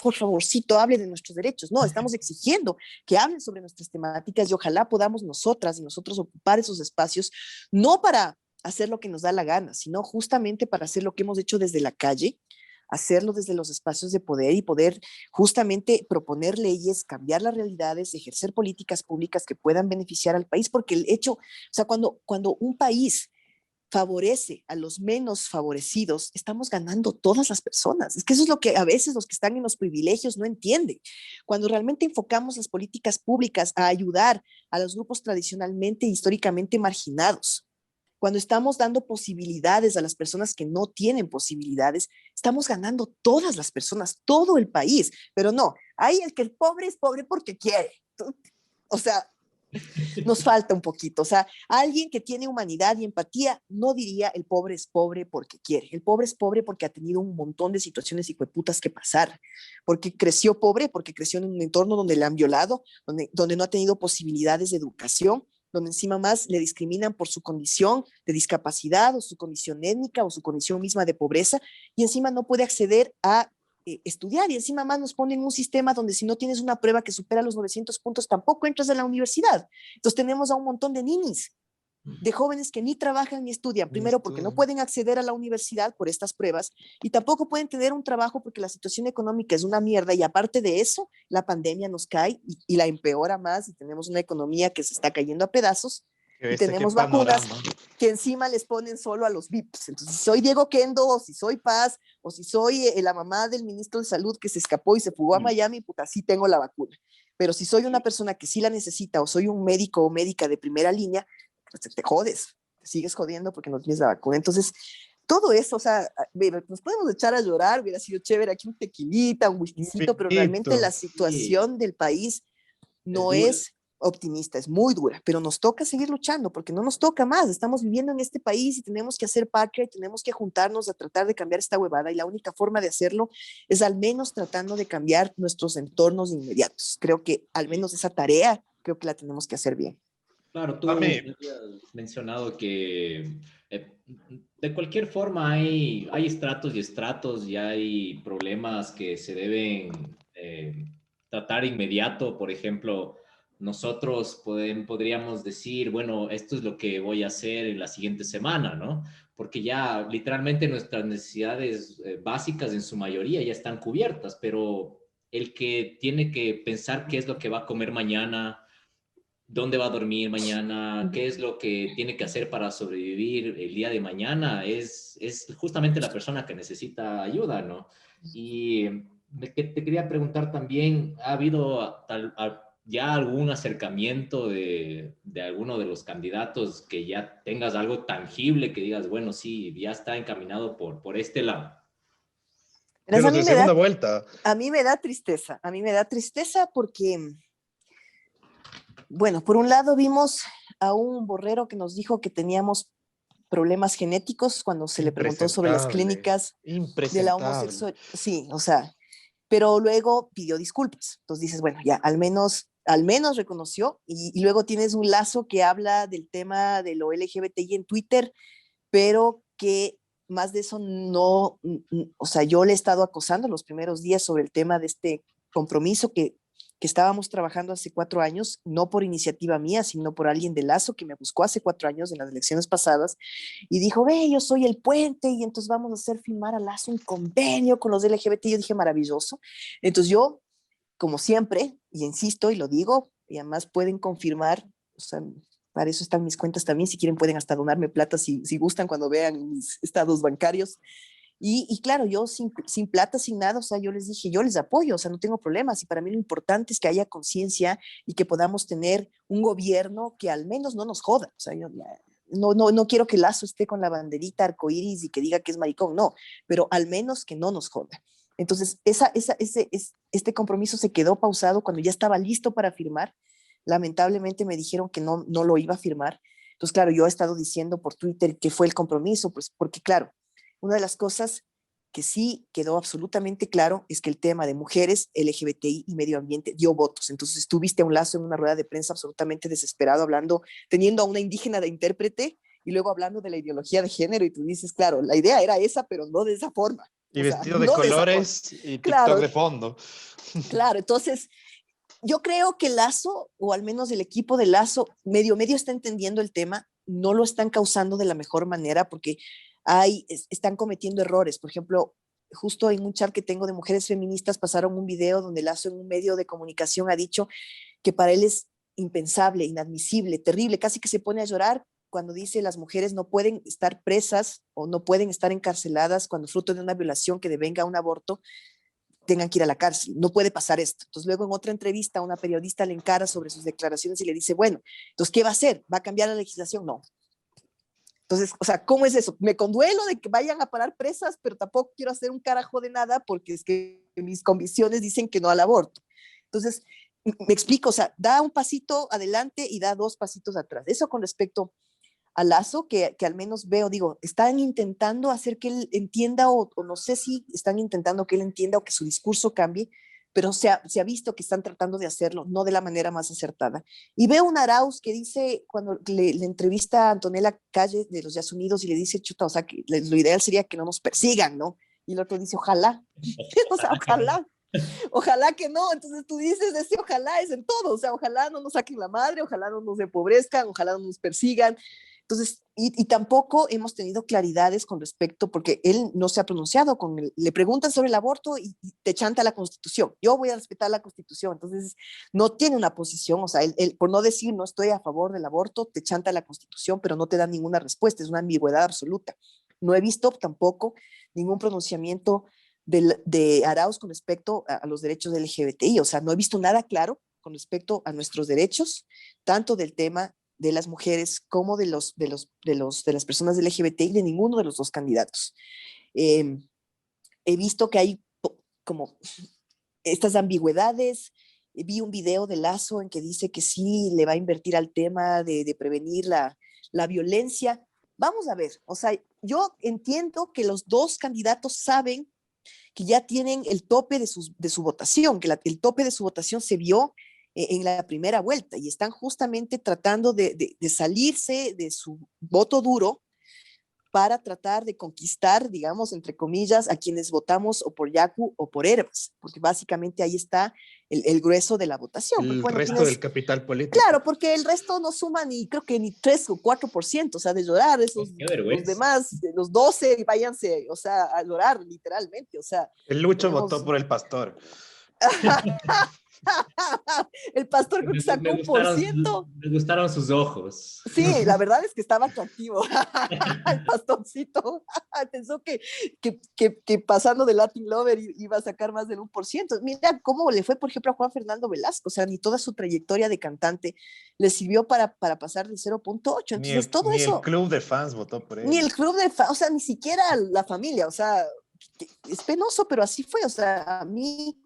por favorcito, hable de nuestros derechos. No, estamos exigiendo que hablen sobre nuestras temáticas y ojalá podamos nosotras y nosotros ocupar esos espacios, no para hacer lo que nos da la gana, sino justamente para hacer lo que hemos hecho desde la calle, hacerlo desde los espacios de poder y poder justamente proponer leyes, cambiar las realidades, ejercer políticas públicas que puedan beneficiar al país, porque el hecho, o sea, cuando un país favorece a los menos favorecidos, estamos ganando todas las personas. Es que eso es lo que a veces los que están en los privilegios no entienden. Cuando realmente enfocamos las políticas públicas a ayudar a los grupos tradicionalmente, históricamente marginados, cuando estamos dando posibilidades a las personas que no tienen posibilidades, estamos ganando todas las personas, todo el país. Pero no, hay el que el pobre es pobre porque quiere. O sea, nos falta un poquito. O sea, alguien que tiene humanidad y empatía no diría el pobre es pobre porque quiere. El pobre es pobre porque ha tenido un montón de situaciones hijueputas que pasar. Porque creció pobre, porque creció en un entorno donde le han violado, donde no ha tenido posibilidades de educación, donde encima más le discriminan por su condición de discapacidad o su condición étnica o su condición misma de pobreza y encima no puede acceder a estudiar y encima más nos ponen un sistema donde si no tienes una prueba que supera los 900 puntos tampoco entras a la universidad. Entonces tenemos a un montón de ninis, de jóvenes que ni trabajan ni estudian, primero porque no pueden acceder a la universidad por estas pruebas y tampoco pueden tener un trabajo porque la situación económica es una mierda y aparte de eso, la pandemia nos cae y la empeora más y tenemos una economía que se está cayendo a pedazos Qué y bestia, qué tenemos vacunas panorama. que encima les ponen solo a los VIPs. Entonces, si soy Diego Kendo, o si soy Paz, o si soy la mamá del ministro de Salud que se escapó y se fugó a Miami, puta, sí tengo la vacuna. Pero si soy una persona que sí la necesita, o soy un médico o médica de primera línea, pues te jodes, te sigues jodiendo porque no tienes la vacuna. Entonces, todo eso, o sea, nos podemos echar a llorar, hubiera sido chévere aquí un tequilita, un whiskycito, pero realmente Infinito. la situación del país Es no dura. es optimista, es muy dura, pero nos toca seguir luchando porque no nos toca más. Estamos viviendo en este país y tenemos que hacer patria y tenemos que juntarnos a tratar de cambiar esta huevada, y la única forma de hacerlo es al menos tratando de cambiar nuestros entornos inmediatos. Creo que al menos esa tarea creo que la tenemos que hacer bien. Claro, A tú mí, habías mencionado que de cualquier forma hay estratos y estratos y hay problemas que se deben tratar inmediato. Por ejemplo, nosotros podríamos decir, bueno, esto es lo que voy a hacer en la siguiente semana, ¿no? Porque ya literalmente nuestras necesidades básicas en su mayoría ya están cubiertas, pero el que tiene que pensar qué es lo que va a comer mañana, dónde va a dormir mañana, qué es lo que tiene que hacer para sobrevivir el día de mañana, es justamente la persona que necesita ayuda, ¿no? Y te quería preguntar también, ¿ha habido ya algún acercamiento de alguno de los candidatos que ya tengas algo tangible que digas, bueno, sí, ya está encaminado por este lado? Pero de los de segunda vuelta. a mí me da tristeza, a mí me da tristeza porque, bueno, por un lado vimos a un borrero que nos dijo que teníamos problemas genéticos cuando se le preguntó sobre las Impresentable. clínicas de la Impresentable. homosexualidad. Sí, o sea, pero luego pidió disculpas. Entonces dices, bueno, ya al menos reconoció, y luego tienes un Lazo que habla del tema de lo LGBTI en Twitter, pero que más de eso no, o sea, yo le he estado acosando los primeros días sobre el tema de este compromiso que estábamos trabajando hace 4 años, no por iniciativa mía, sino por alguien de Lazo que me buscó hace 4 años en las elecciones pasadas y dijo, ve, yo soy el puente y entonces vamos a hacer firmar a Lazo un convenio con los LGBT. Y yo dije, maravilloso. Entonces yo, como siempre, y insisto y lo digo, y además pueden confirmar, o sea, para eso están mis cuentas también, si quieren pueden hasta donarme plata si gustan cuando vean mis estados bancarios. Y claro, yo sin plata, sin nada, o sea, yo les dije, yo les apoyo, o sea, no tengo problemas. Y para mí lo importante es que haya conciencia y que podamos tener un gobierno que al menos no nos joda. O sea, yo no quiero que Lazo esté con la banderita arcoíris y que diga que es maricón, no, pero al menos que no nos joda. Entonces, este compromiso se quedó pausado cuando ya estaba listo para firmar. Lamentablemente me dijeron que no lo iba a firmar. Entonces, claro, yo he estado diciendo por Twitter que fue el compromiso, pues porque, claro, una de las cosas que sí quedó absolutamente claro es que el tema de mujeres, LGBTI y medio ambiente dio votos. Entonces tuviste a un Lazo en una rueda de prensa absolutamente desesperado, hablando, teniendo a una indígena de intérprete y luego hablando de la ideología de género, y tú dices, claro, la idea era esa, pero no de esa forma. Y O sea, vestido de no de esa forma. colores y TikTok Claro, de fondo. claro. Entonces, yo creo que Lazo, o al menos el equipo de Lazo, medio está entendiendo el tema, no lo están causando de la mejor manera porque están cometiendo errores. Por ejemplo, justo en un chat que tengo de mujeres feministas pasaron un video donde Lazo en un medio de comunicación ha dicho que para él es impensable, inadmisible, terrible, casi que se pone a llorar cuando dice las mujeres no pueden estar presas o no pueden estar encarceladas cuando fruto de una violación que devenga un aborto tengan que ir a la cárcel. No puede pasar esto. Entonces, luego en otra entrevista, una periodista le encara sobre sus declaraciones y le dice, bueno, entonces, ¿qué va a hacer? ¿Va a cambiar la legislación? No. Entonces, o sea, ¿cómo es eso? Me conduelo de que vayan a parar presas, pero tampoco quiero hacer un carajo de nada porque es que mis convicciones dicen que no al aborto. Entonces, me explico, o sea, da un pasito adelante y da dos pasitos atrás. Eso con respecto a Lazo, que al menos veo, digo, están intentando hacer que él entienda, o no sé si están intentando que él entienda o que su discurso cambie, pero se ha visto que están tratando de hacerlo, no de la manera más acertada. Y veo un Arauz que dice, cuando le entrevista a Antonella Calle de los Yasumidos y le dice, chuta, o sea, que lo ideal sería que no nos persigan, ¿no? Y el otro dice, ojalá, o sea, ojalá que no. Entonces tú dices, ese ojalá es en todo, o sea, ojalá no nos saquen la madre, ojalá no nos empobrezcan, ojalá no nos persigan. Entonces, y tampoco hemos tenido claridades con respecto, porque él no se ha pronunciado, le preguntan sobre el aborto y te chanta la Constitución. Yo voy a respetar la Constitución. Entonces, no tiene una posición, o sea, él por no decir no estoy a favor del aborto, te chanta la Constitución, pero no te da ninguna respuesta, es una ambigüedad absoluta. No he visto tampoco ningún pronunciamiento de Arauz con respecto a los derechos LGBTI, o sea, no he visto nada claro con respecto a nuestros derechos, tanto del tema de las mujeres como de las personas LGBTI, de ninguno de los dos candidatos. He visto que hay como estas ambigüedades. Vi un video de Lazo en que dice que sí le va a invertir al tema de prevenir la violencia. Vamos a ver, o sea, yo entiendo que los dos candidatos saben que ya tienen el tope de su votación, que el tope de su votación se vio en la primera vuelta y están justamente tratando de salirse de su voto duro para tratar de conquistar, digamos, entre comillas, a quienes votamos o por Yacu o por Herbas, porque básicamente ahí está el grueso de la votación. El bueno, resto del capital político. Claro, porque el resto no suma creo que ni 3 o 4%, o sea, de llorar, los demás, los 12, váyanse, o sea, a llorar literalmente, o sea. El Lucho votó por el pastor. El pastor creo que sacó 1%. Me gustaron sus ojos. Sí, la verdad es que estaba atractivo. El pastorcito pensó que pasando de Latin Lover iba a sacar más del 1%. Mira cómo le fue, por ejemplo, a Juan Fernando Velasco. O sea, ni toda su trayectoria de cantante le sirvió para pasar del 0.8. Entonces, todo ni eso. El club de fans votó por él. Ni el club de fans, o sea, ni siquiera la familia. O sea, es penoso, pero así fue. O sea, a mí,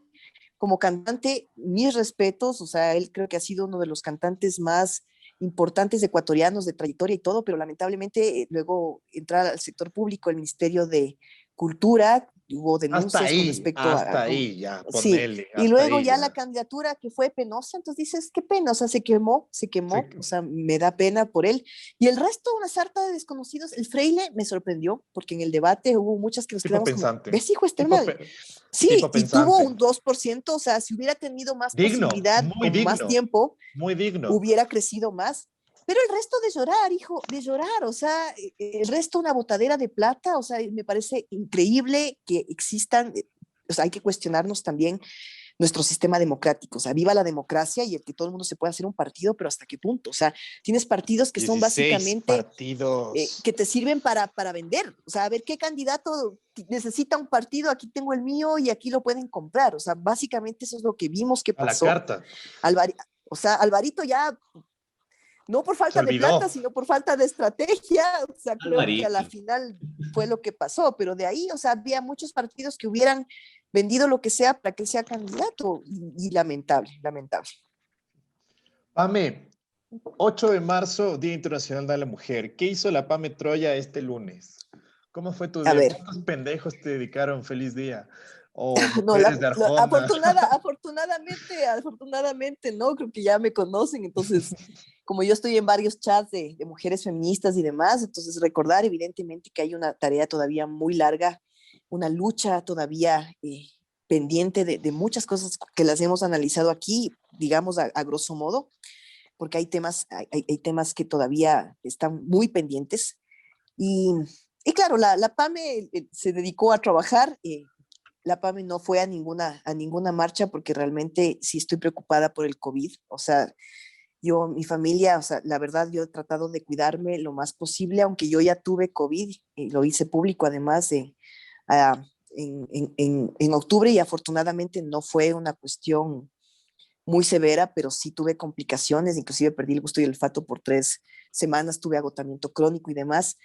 como cantante, mis respetos. O sea, él creo que ha sido uno de los cantantes más importantes ecuatorianos de trayectoria y todo, pero lamentablemente luego entrar al sector público, el Ministerio de Cultura, hubo denuncias con respecto hasta ahí, ya, ponele. Sí, y luego ya la candidatura que fue penosa, entonces dices, qué pena, o sea, se quemó, o sea, me da pena por él. Y el resto, una sarta de desconocidos. El Freile me sorprendió, porque en el debate hubo muchas que nos quedamos como, ¿ves, hijo, este mal? Sí, y tuvo un 2%, o sea, si hubiera tenido más posibilidad, con más tiempo, muy digno, hubiera crecido más. Pero el resto de llorar, hijo, de llorar, o sea, el resto una botadera de plata, o sea, me parece increíble que existan, o sea, hay que cuestionarnos también nuestro sistema democrático, o sea, viva la democracia y el que todo el mundo se pueda hacer un partido, pero ¿hasta qué punto? O sea, tienes partidos que son básicamente que te sirven para vender, o sea, a ver qué candidato necesita un partido, aquí tengo el mío y aquí lo pueden comprar, o sea, básicamente eso es lo que vimos que pasó. A la carta. O sea, Alvarito ya, no por falta de plata, sino por falta de estrategia, o sea, creo que a la final fue lo que pasó, pero de ahí, o sea, había muchos partidos que hubieran vendido lo que sea para que sea candidato, y lamentable. Pame, 8 de marzo, Día Internacional de la Mujer. ¿Qué hizo la Pame Troya este lunes? ¿Cómo fue tu día? ¿Cuántos pendejos te dedicaron feliz día? ¿O mujeres de Arjona? Afortunadamente, no, creo que ya me conocen, entonces, como yo estoy en varios chats de mujeres feministas y demás, entonces recordar evidentemente que hay una tarea todavía muy larga, una lucha todavía pendiente de muchas cosas que las hemos analizado aquí, digamos a grosso modo, porque hay temas que todavía están muy pendientes. Y claro, la PAME se dedicó a trabajar. La PAME no fue a ninguna marcha porque realmente sí estoy preocupada por el COVID. O sea, mi familia, o sea, la verdad, yo he tratado de cuidarme lo más posible, aunque yo ya tuve COVID y lo hice público además en octubre, y afortunadamente no fue una cuestión muy severa, pero sí tuve complicaciones, inclusive perdí el gusto y el olfato por 3 semanas, tuve agotamiento crónico y demás.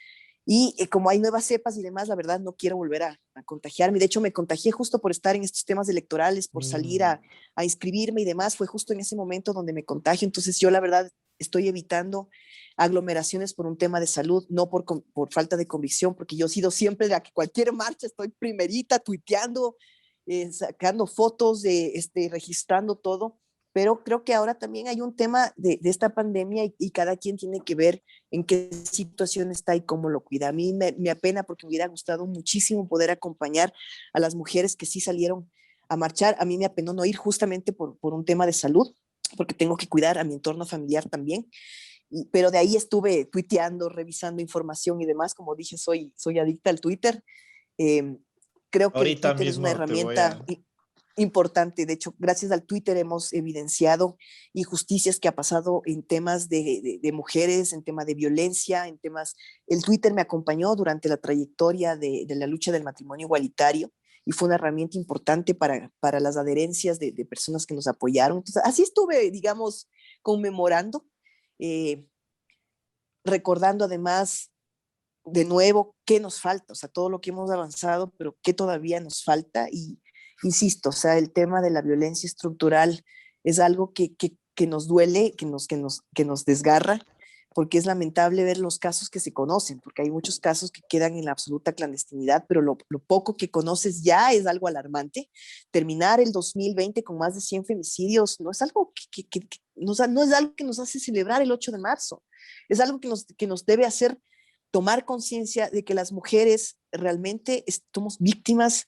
Y como hay nuevas cepas y demás, la verdad no quiero volver a contagiarme. De hecho, me contagié justo por estar en estos temas electorales, por salir a inscribirme y demás. Fue justo en ese momento donde me contagio. Entonces yo la verdad estoy evitando aglomeraciones por un tema de salud, no por falta de convicción, porque yo he sido siempre la que cualquier marcha estoy primerita, tuiteando, sacando fotos, registrando todo. Pero creo que ahora también hay un tema de esta pandemia y cada quien tiene que ver en qué situación está y cómo lo cuida. A mí me apena porque me hubiera gustado muchísimo poder acompañar a las mujeres que sí salieron a marchar. A mí me apenó no ir justamente por un tema de salud, porque tengo que cuidar a mi entorno familiar también. pero de ahí estuve tuiteando, revisando información y demás. Como dije, soy adicta al Twitter. Eh, Creo que el Ahorita Twitter es una mismo te voy herramienta a... importante. De hecho, gracias al Twitter hemos evidenciado injusticias que ha pasado en temas de mujeres, en temas de violencia, en temas... El Twitter me acompañó durante la trayectoria de la lucha del matrimonio igualitario y fue una herramienta importante para las adherencias de personas que nos apoyaron. Entonces, así estuve, digamos, conmemorando, eh, recordando además de nuevo qué nos falta, o sea, todo lo que hemos avanzado, pero qué todavía nos falta. Y insisto, o sea, el tema de la violencia estructural es algo que nos duele, que nos desgarra, porque es lamentable ver los casos que se conocen, porque hay muchos casos que quedan en la absoluta clandestinidad, pero lo poco que conoces ya es algo alarmante. Terminar el 2020 con más de 100 femicidios no es algo no es algo que nos hace celebrar el 8 de marzo, es algo que nos debe hacer tomar conciencia de que las mujeres realmente somos víctimas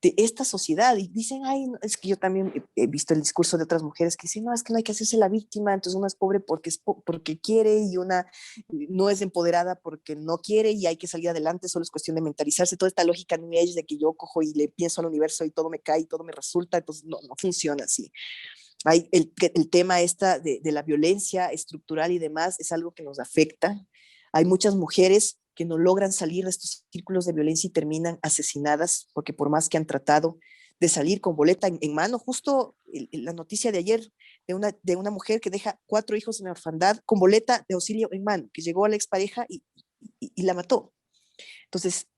de esta sociedad. Y dicen, ay, no, es que yo también he visto el discurso de otras mujeres que dicen, no, es que no hay que hacerse la víctima, entonces una es pobre porque quiere y una no es empoderada porque no quiere y hay que salir adelante, solo es cuestión de mentalizarse. Toda esta lógica New Age de que yo cojo y le pienso al universo y todo me cae y todo me resulta, entonces no funciona así. Hay el tema esta de la violencia estructural y demás es algo que nos afecta. Hay muchas mujeres que no logran salir de estos círculos de violencia y terminan asesinadas porque por más que han tratado de salir con boleta en mano, justo la noticia de ayer de una mujer que deja 4 hijos en la orfandad con boleta de auxilio en mano, que llegó a la expareja y la mató. Entonces,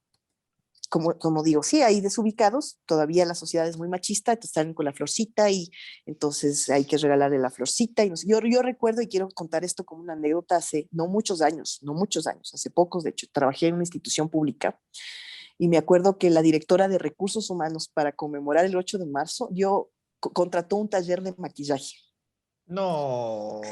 como digo, sí, hay desubicados, todavía la sociedad es muy machista, entonces están con la florcita y entonces hay que regalarle la florcita. Y no sé, yo recuerdo y quiero contar esto como una anécdota hace no muchos años, hace pocos, de hecho, trabajé en una institución pública y me acuerdo que la directora de recursos humanos para conmemorar el 8 de marzo contrató un taller de maquillaje. No.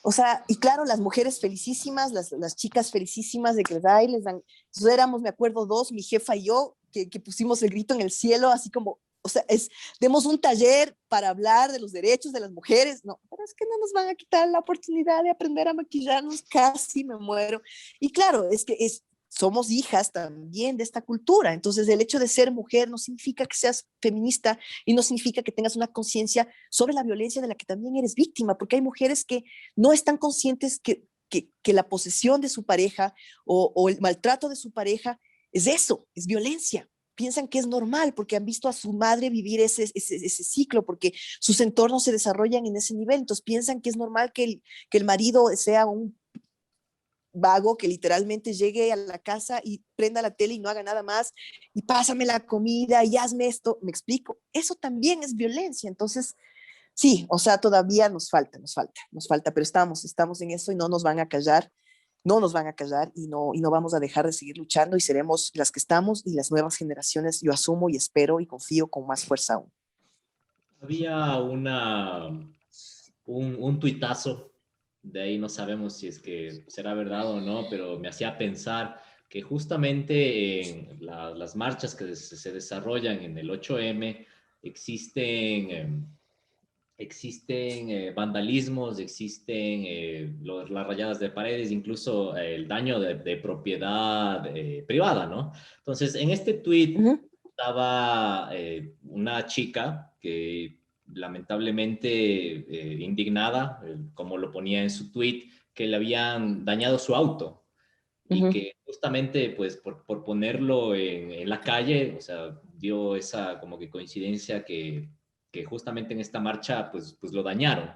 O sea, y claro, las mujeres felicísimas, las chicas felicísimas de que les dan. Entonces éramos, me acuerdo, 2, mi jefa y yo, que pusimos el grito en el cielo, así como, o sea, demos un taller para hablar de los derechos de las mujeres. No, pero es que no nos van a quitar la oportunidad de aprender a maquillarnos, casi me muero. Y claro, es que somos hijas también de esta cultura. Entonces, el hecho de ser mujer no significa que seas feminista y no significa que tengas una conciencia sobre la violencia de la que también eres víctima, porque hay mujeres que no están conscientes que la posesión de su pareja o el maltrato de su pareja es eso, es violencia. Piensan que es normal porque han visto a su madre vivir ese ciclo, porque sus entornos se desarrollan en ese nivel. Entonces piensan que es normal que el marido sea un vago que literalmente llegue a la casa y prenda la tele y no haga nada más y pásame la comida y hazme esto, me explico, eso también es violencia. Entonces, sí, o sea, todavía nos falta, pero estamos en eso y no nos van a callar, no nos van a callar y no vamos a dejar de seguir luchando y seremos las que estamos y las nuevas generaciones, yo asumo y espero y confío con más fuerza aún. Había un tuitazo, de ahí no sabemos si es que será verdad o no, pero me hacía pensar que justamente en las marchas que se desarrollan en el 8M existen, existen vandalismos, existen las rayadas de paredes, incluso el daño de propiedad privada, ¿no? Entonces, en este tweet estaba una chica que lamentablemente indignada, como lo ponía en su tweet, que le habían dañado su auto y que justamente pues por ponerlo en la calle, o sea, dio esa como que coincidencia que justamente en esta marcha pues lo dañaron.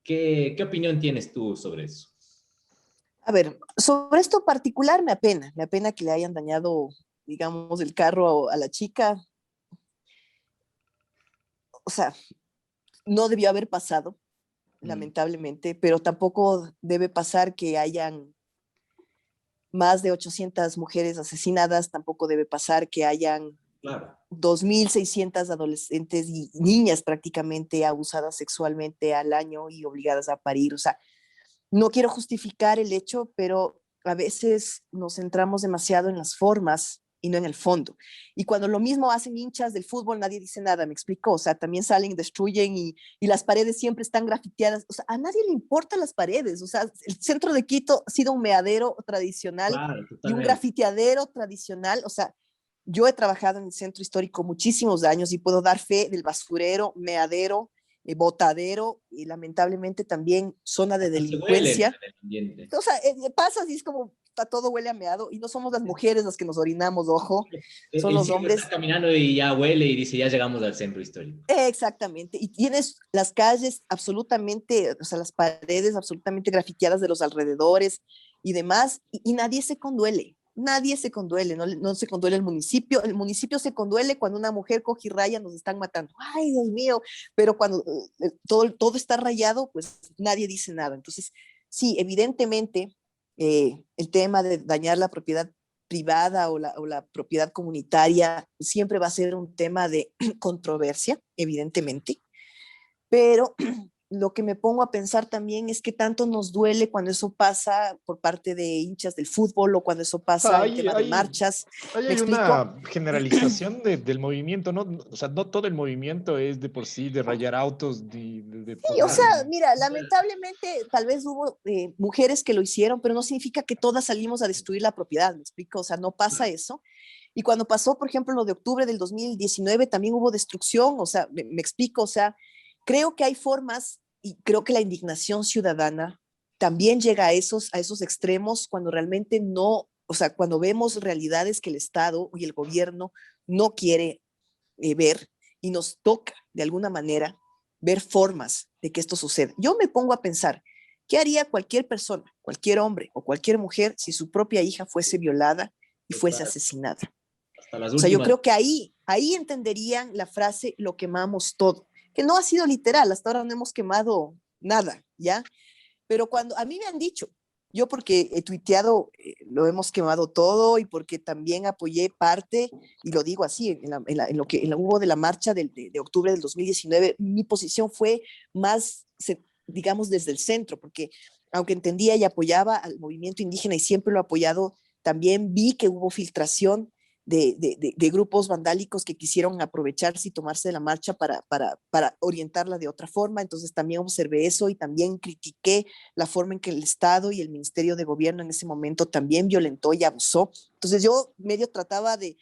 ¿Qué opinión tienes tú sobre eso? A ver, sobre esto particular me apena que le hayan dañado, digamos, el carro a la chica. O sea, no debió haber pasado, lamentablemente, pero tampoco debe pasar que hayan más de 800 mujeres asesinadas, tampoco debe pasar que hayan Claro. 2.600 adolescentes y niñas prácticamente abusadas sexualmente al año y obligadas a parir. O sea, no quiero justificar el hecho, pero a veces nos centramos demasiado en las formas y no en el fondo. Y cuando lo mismo hacen hinchas del fútbol, nadie dice nada, me explico. O sea, también salen, destruyen y las paredes siempre están grafiteadas. O sea, a nadie le importan las paredes. O sea, el centro de Quito ha sido un meadero tradicional Claro, y un totalmente. grafiteadero tradicional. O sea, yo he trabajado en el centro histórico muchísimos años y puedo dar fe del basurero, meadero, botadero y lamentablemente también zona de Hasta se huele en delincuencia. el ambiente. O sea, pasas y es como, está todo huele a meado y no somos las mujeres las que nos orinamos, ojo, son El los ciego está hombres. caminando y ya huele y dice, ya llegamos al centro histórico. Exactamente, y tienes las calles absolutamente, o sea, las paredes absolutamente grafiteadas de los alrededores y demás, y nadie se conduele, no, no se conduele el municipio se conduele cuando una mujer coge y raya, nos están matando, ay Dios mío, pero cuando todo está rayado, pues nadie dice nada. Entonces, sí, evidentemente, el tema de dañar la propiedad privada o la propiedad comunitaria siempre va a ser un tema de controversia, evidentemente, pero lo que me pongo a pensar también es que tanto nos duele cuando eso pasa por parte de hinchas del fútbol o cuando eso Sea, pasa en tema de marchas. ahí ¿Me hay explico? una generalización del movimiento, ¿no? O sea, no todo el movimiento es de por sí de rayar autos, Sí, o sea, Claro. mira, lamentablemente tal vez hubo mujeres que lo hicieron, pero no significa que todas salimos a destruir la propiedad, ¿me explico? O sea, no pasa eso. Y cuando pasó, por ejemplo, lo de octubre del 2019, también hubo destrucción, o sea, me explico, o sea, creo que hay formas y creo que la indignación ciudadana también llega a esos extremos cuando realmente no, o sea, cuando vemos realidades que el Estado y el gobierno no quiere ver y nos toca de alguna manera ver formas de que esto suceda. Yo me pongo a pensar, ¿qué haría cualquier persona, cualquier hombre o cualquier mujer si su propia hija fuese violada y fuese Total, asesinada? hasta las O sea, yo últimas. creo que ahí entenderían la frase lo quemamos todo, que no ha sido literal, hasta ahora no hemos quemado nada, ¿ya? Pero cuando a mí me han dicho, yo porque he tuiteado, lo hemos quemado todo y porque también apoyé parte, y lo digo así, en lo que hubo de la marcha de octubre del 2019, mi posición fue más, digamos, desde el centro, porque aunque entendía y apoyaba al movimiento indígena y siempre lo he apoyado, también vi que hubo filtración de grupos vandálicos que quisieron aprovecharse y tomarse de la marcha para orientarla de otra forma. Entonces también observé eso y también critiqué la forma en que el Estado y el Ministerio de Gobierno en ese momento también violentó y abusó. Entonces yo medio trataba de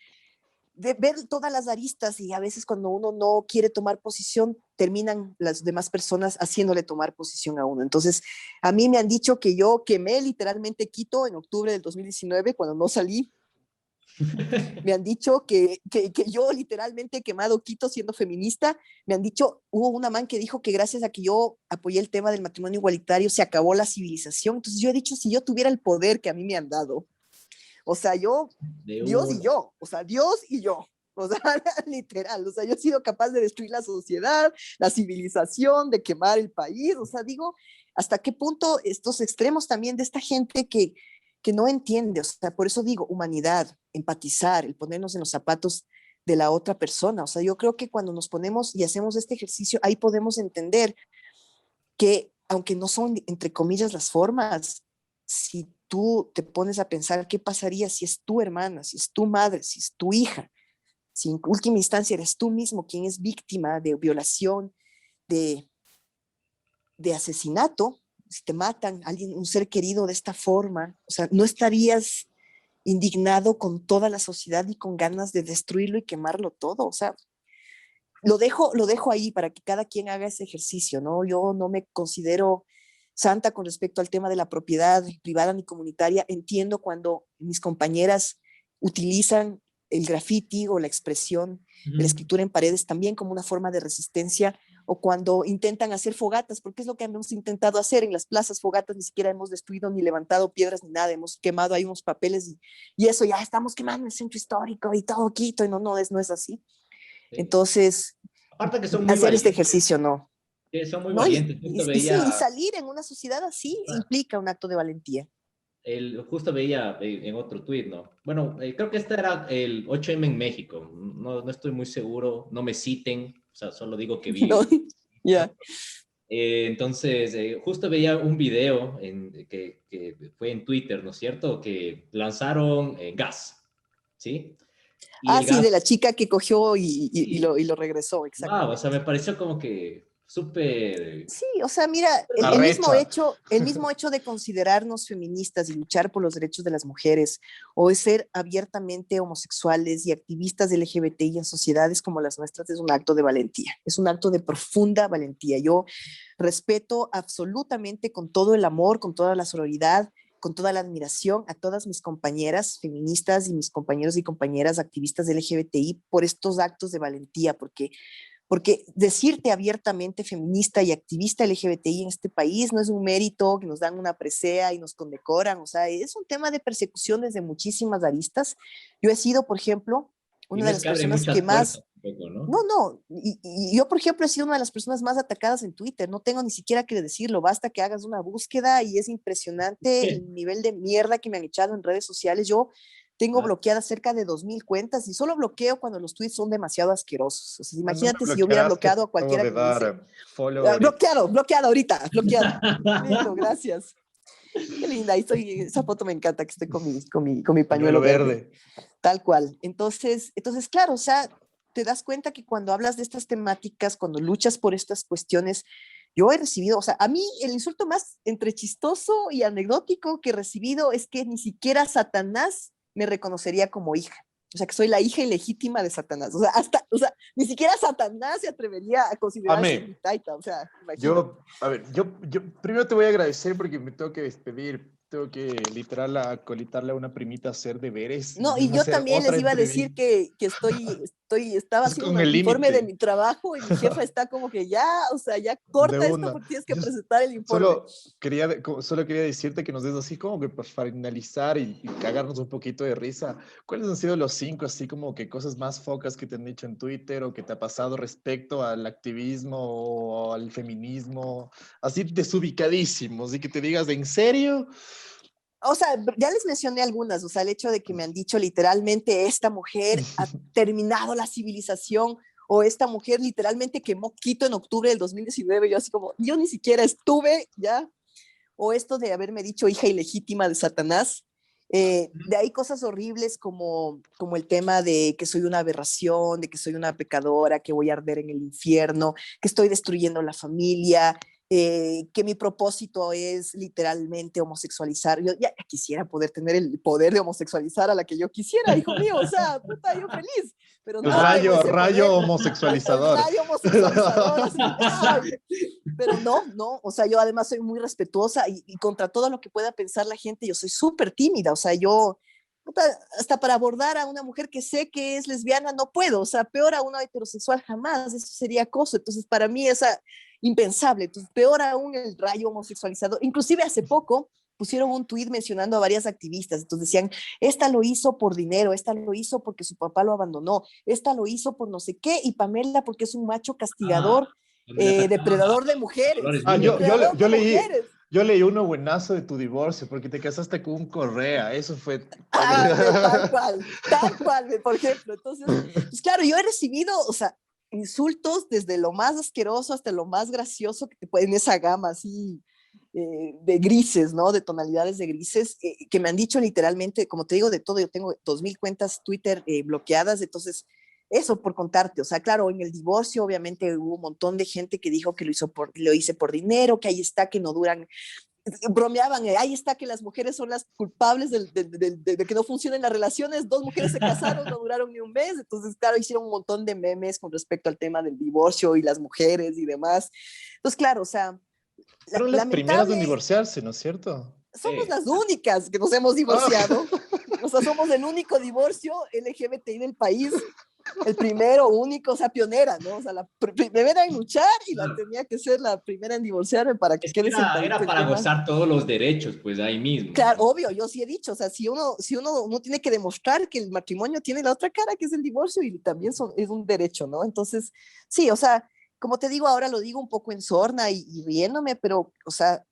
ver todas las aristas y a veces cuando uno no quiere tomar posición, terminan las demás personas haciéndole tomar posición a uno. Entonces, a mí me han dicho que yo quemé literalmente Quito en octubre del 2019 cuando no salí. Me han dicho que yo literalmente he quemado Quito siendo feminista. Me han dicho, hubo una man que dijo que gracias a que yo apoyé el tema del matrimonio igualitario se acabó la civilización. Entonces yo he dicho, si yo tuviera el poder que a mí me han dado, o sea, yo, De Dios y una. yo, o sea, Dios y yo. O sea, literal, o sea, yo he sido capaz de destruir la sociedad, la civilización, de quemar el país, o sea, digo, hasta qué punto estos extremos también de esta gente que no entiende, o sea, por eso digo, humanidad, empatizar, el ponernos en los zapatos de la otra persona, o sea, yo creo que cuando nos ponemos y hacemos este ejercicio, ahí podemos entender que aunque no son, entre comillas, las formas, si tú te pones a pensar qué pasaría si es tu hermana, si es tu madre, si es tu hija, si en última instancia eres tú mismo quien es víctima de violación, de, de asesinato, si te matan a alguien, un ser querido de esta forma, o sea, no estarías indignado con toda la sociedad y con ganas de destruirlo y quemarlo todo, o sea, lo dejo ahí para que cada quien haga ese ejercicio, ¿no? Yo no me considero santa con respecto al tema de la propiedad privada ni comunitaria. Entiendo cuando mis compañeras utilizan el graffiti o la expresión de la Ujú. escritura en paredes también como una forma de resistencia o cuando intentan hacer fogatas, porque es lo que hemos intentado hacer en las plazas, fogatas, ni siquiera hemos destruido ni levantado piedras ni nada, hemos quemado ahí unos papeles y eso ya estamos quemando el centro histórico y todo Quito, y no es así. Sí. Entonces, Aparte que son muy hacer este valientes. ejercicio, no. Sí, son muy ¿No? valientes. Justo Sí, y veía, salir en una sociedad así implica un acto de valentía. justo veía en otro tuit, ¿no? Bueno, creo que este era el 8M en México. No, no estoy muy seguro, no me citen, o sea, solo digo que ¿No? vi. Ya. Entonces, justo veía un video que fue en Twitter, ¿no es cierto? Que lanzaron gas, ¿sí? Y el Sí, gas, de la chica que cogió sí, y lo regresó, wow, o exactamente. sea, me pareció como que súper Sí, o sea, mira, Arrecha. el mismo hecho de considerarnos feministas y luchar por los derechos de las mujeres, o de ser abiertamente homosexuales y activistas LGBTI en sociedades como las nuestras, es un acto de valentía, es un acto de profunda valentía. Yo respeto absolutamente con todo el amor, con toda la sororidad, con toda la admiración a todas mis compañeras feministas y mis compañeros y compañeras activistas LGBTI por estos actos de valentía, porque decirte abiertamente feminista y activista LGBTI en este país no es un mérito que nos dan una presea y nos condecoran, o sea, es un tema de persecución desde muchísimas aristas. Yo he sido, por ejemplo, y una no de es las que abre personas muchas que más, puertas tampoco, ¿no? no, y yo, por ejemplo, he sido una de las personas más atacadas en Twitter, no tengo ni siquiera que decirlo, basta que hagas una búsqueda y es impresionante el nivel de mierda que me han echado en redes sociales. Yo tengo Ah, bloqueadas cerca de 2000 cuentas y solo bloqueo cuando los tweets son demasiado asquerosos. O sea, No me imagínate si yo hubiera bloquearás que bloqueado te a acabo cualquiera de que me dice, dar follow ahorita. bloqueado ahorita, bloqueado. Listo, gracias. Qué linda, ahí estoy, esa foto me encanta que estoy con mi Pañuelo pañuelo verde. verde. Tal cual. Entonces, claro, o sea, te das cuenta que cuando hablas de estas temáticas, cuando luchas por estas cuestiones, yo he recibido, o sea, a mí el insulto más entre chistoso y anecdótico que he recibido es que ni siquiera Satanás me reconocería como hija. O sea, que soy la hija ilegítima de Satanás. O sea, o sea, ni siquiera Satanás se atrevería a considerarse mi Amé. taita. O sea, imagínate. A ver, yo primero te voy a agradecer porque me tengo que despedir. Tengo que literal acolitarle a una primita a hacer deberes y No, me y va a yo hacer también les otra iba a decir entrevista. que estaba Es haciendo con el un informe de límite mi trabajo y mi jefa está como que ya, o sea, ya de corta esto una. porque tienes que Yo presentar el informe. solo quería decirte que nos des así como que para finalizar y cagarnos un poquito de risa. ¿Cuáles han sido los cinco así como que cosas más focas que te han dicho en Twitter o que te ha pasado respecto al activismo o al feminismo? Así desubicadísimos y que te digas, ¿en serio? O sea, ya les mencioné algunas, o sea, el hecho de que me han dicho literalmente esta mujer ha terminado la civilización o esta mujer literalmente quemó Quito en octubre del 2019, yo así como, yo ni siquiera estuve ya, o esto de haberme dicho hija ilegítima de Satanás. De ahí cosas horribles como el tema de que soy una aberración, de que soy una pecadora, que voy a arder en el infierno, que estoy destruyendo la familia, que mi propósito es literalmente homosexualizar. Yo ya quisiera poder tener el poder de homosexualizar a la que yo quisiera, hijo mío, o sea, puta, yo feliz, pero no tengo ese Rayo poder. El homosexualizador. rayo homosexualizador, así, ¡ay! Pero no, o sea, yo además soy muy respetuosa y contra todo lo que pueda pensar la gente, yo soy súper tímida, o sea, yo hasta para abordar a una mujer que sé que es lesbiana no puedo, o sea, peor a una heterosexual jamás, eso sería acoso, entonces para mí es impensable, entonces peor aún el rayo homosexualizado, inclusive hace poco pusieron un tuit mencionando a varias activistas, entonces decían, esta lo hizo por dinero, esta lo hizo porque su papá lo abandonó, esta lo hizo por no sé qué, y Pamela porque es un macho ah, castigador, donde le atacaba depredador de a Dolores mujeres, Ah, Mínimo. depredador de mujeres. yo leí uno buenazo de tu divorcio porque te casaste con un Correa. Eso fue. Tal cual, por ejemplo. Entonces, pues claro, yo he recibido, o sea, insultos desde lo más asqueroso hasta lo más gracioso que te pueden, esa gama así de grises, ¿no? De tonalidades de grises, que me han dicho literalmente, como te digo, de todo, yo tengo 2000 cuentas Twitter bloqueadas, entonces, eso por contarte, o sea, claro, en el divorcio obviamente hubo un montón de gente que dijo que lo hice por dinero, que ahí está, que no duran, bromeaban, ahí está que las mujeres son las culpables de que no funcionen las relaciones, dos mujeres se casaron, no duraron ni un mes, entonces claro, hicieron un montón de memes con respecto al tema del divorcio y las mujeres y demás. Entonces claro, o sea, Fueron las primeras en lamentable, divorciarse, ¿no es cierto? somos Sí. las únicas que nos hemos Ah, divorciado, o sea, somos el único divorcio LGBTI del país, el primero, único, o sea, pionera, ¿no? O sea, la primera en luchar y la Claro. tenía que ser la primera en divorciarme para que Es que quede sentadito era el para tema. gozar todos los derechos, pues ahí mismo, Claro, ¿no? obvio, yo sí he dicho, o sea, si uno tiene que demostrar que el matrimonio tiene la otra cara, que es el divorcio, y también es un derecho, ¿no? Entonces, sí, o sea, como te digo, ahora lo digo un poco en sorna y riéndome, pero, o sea,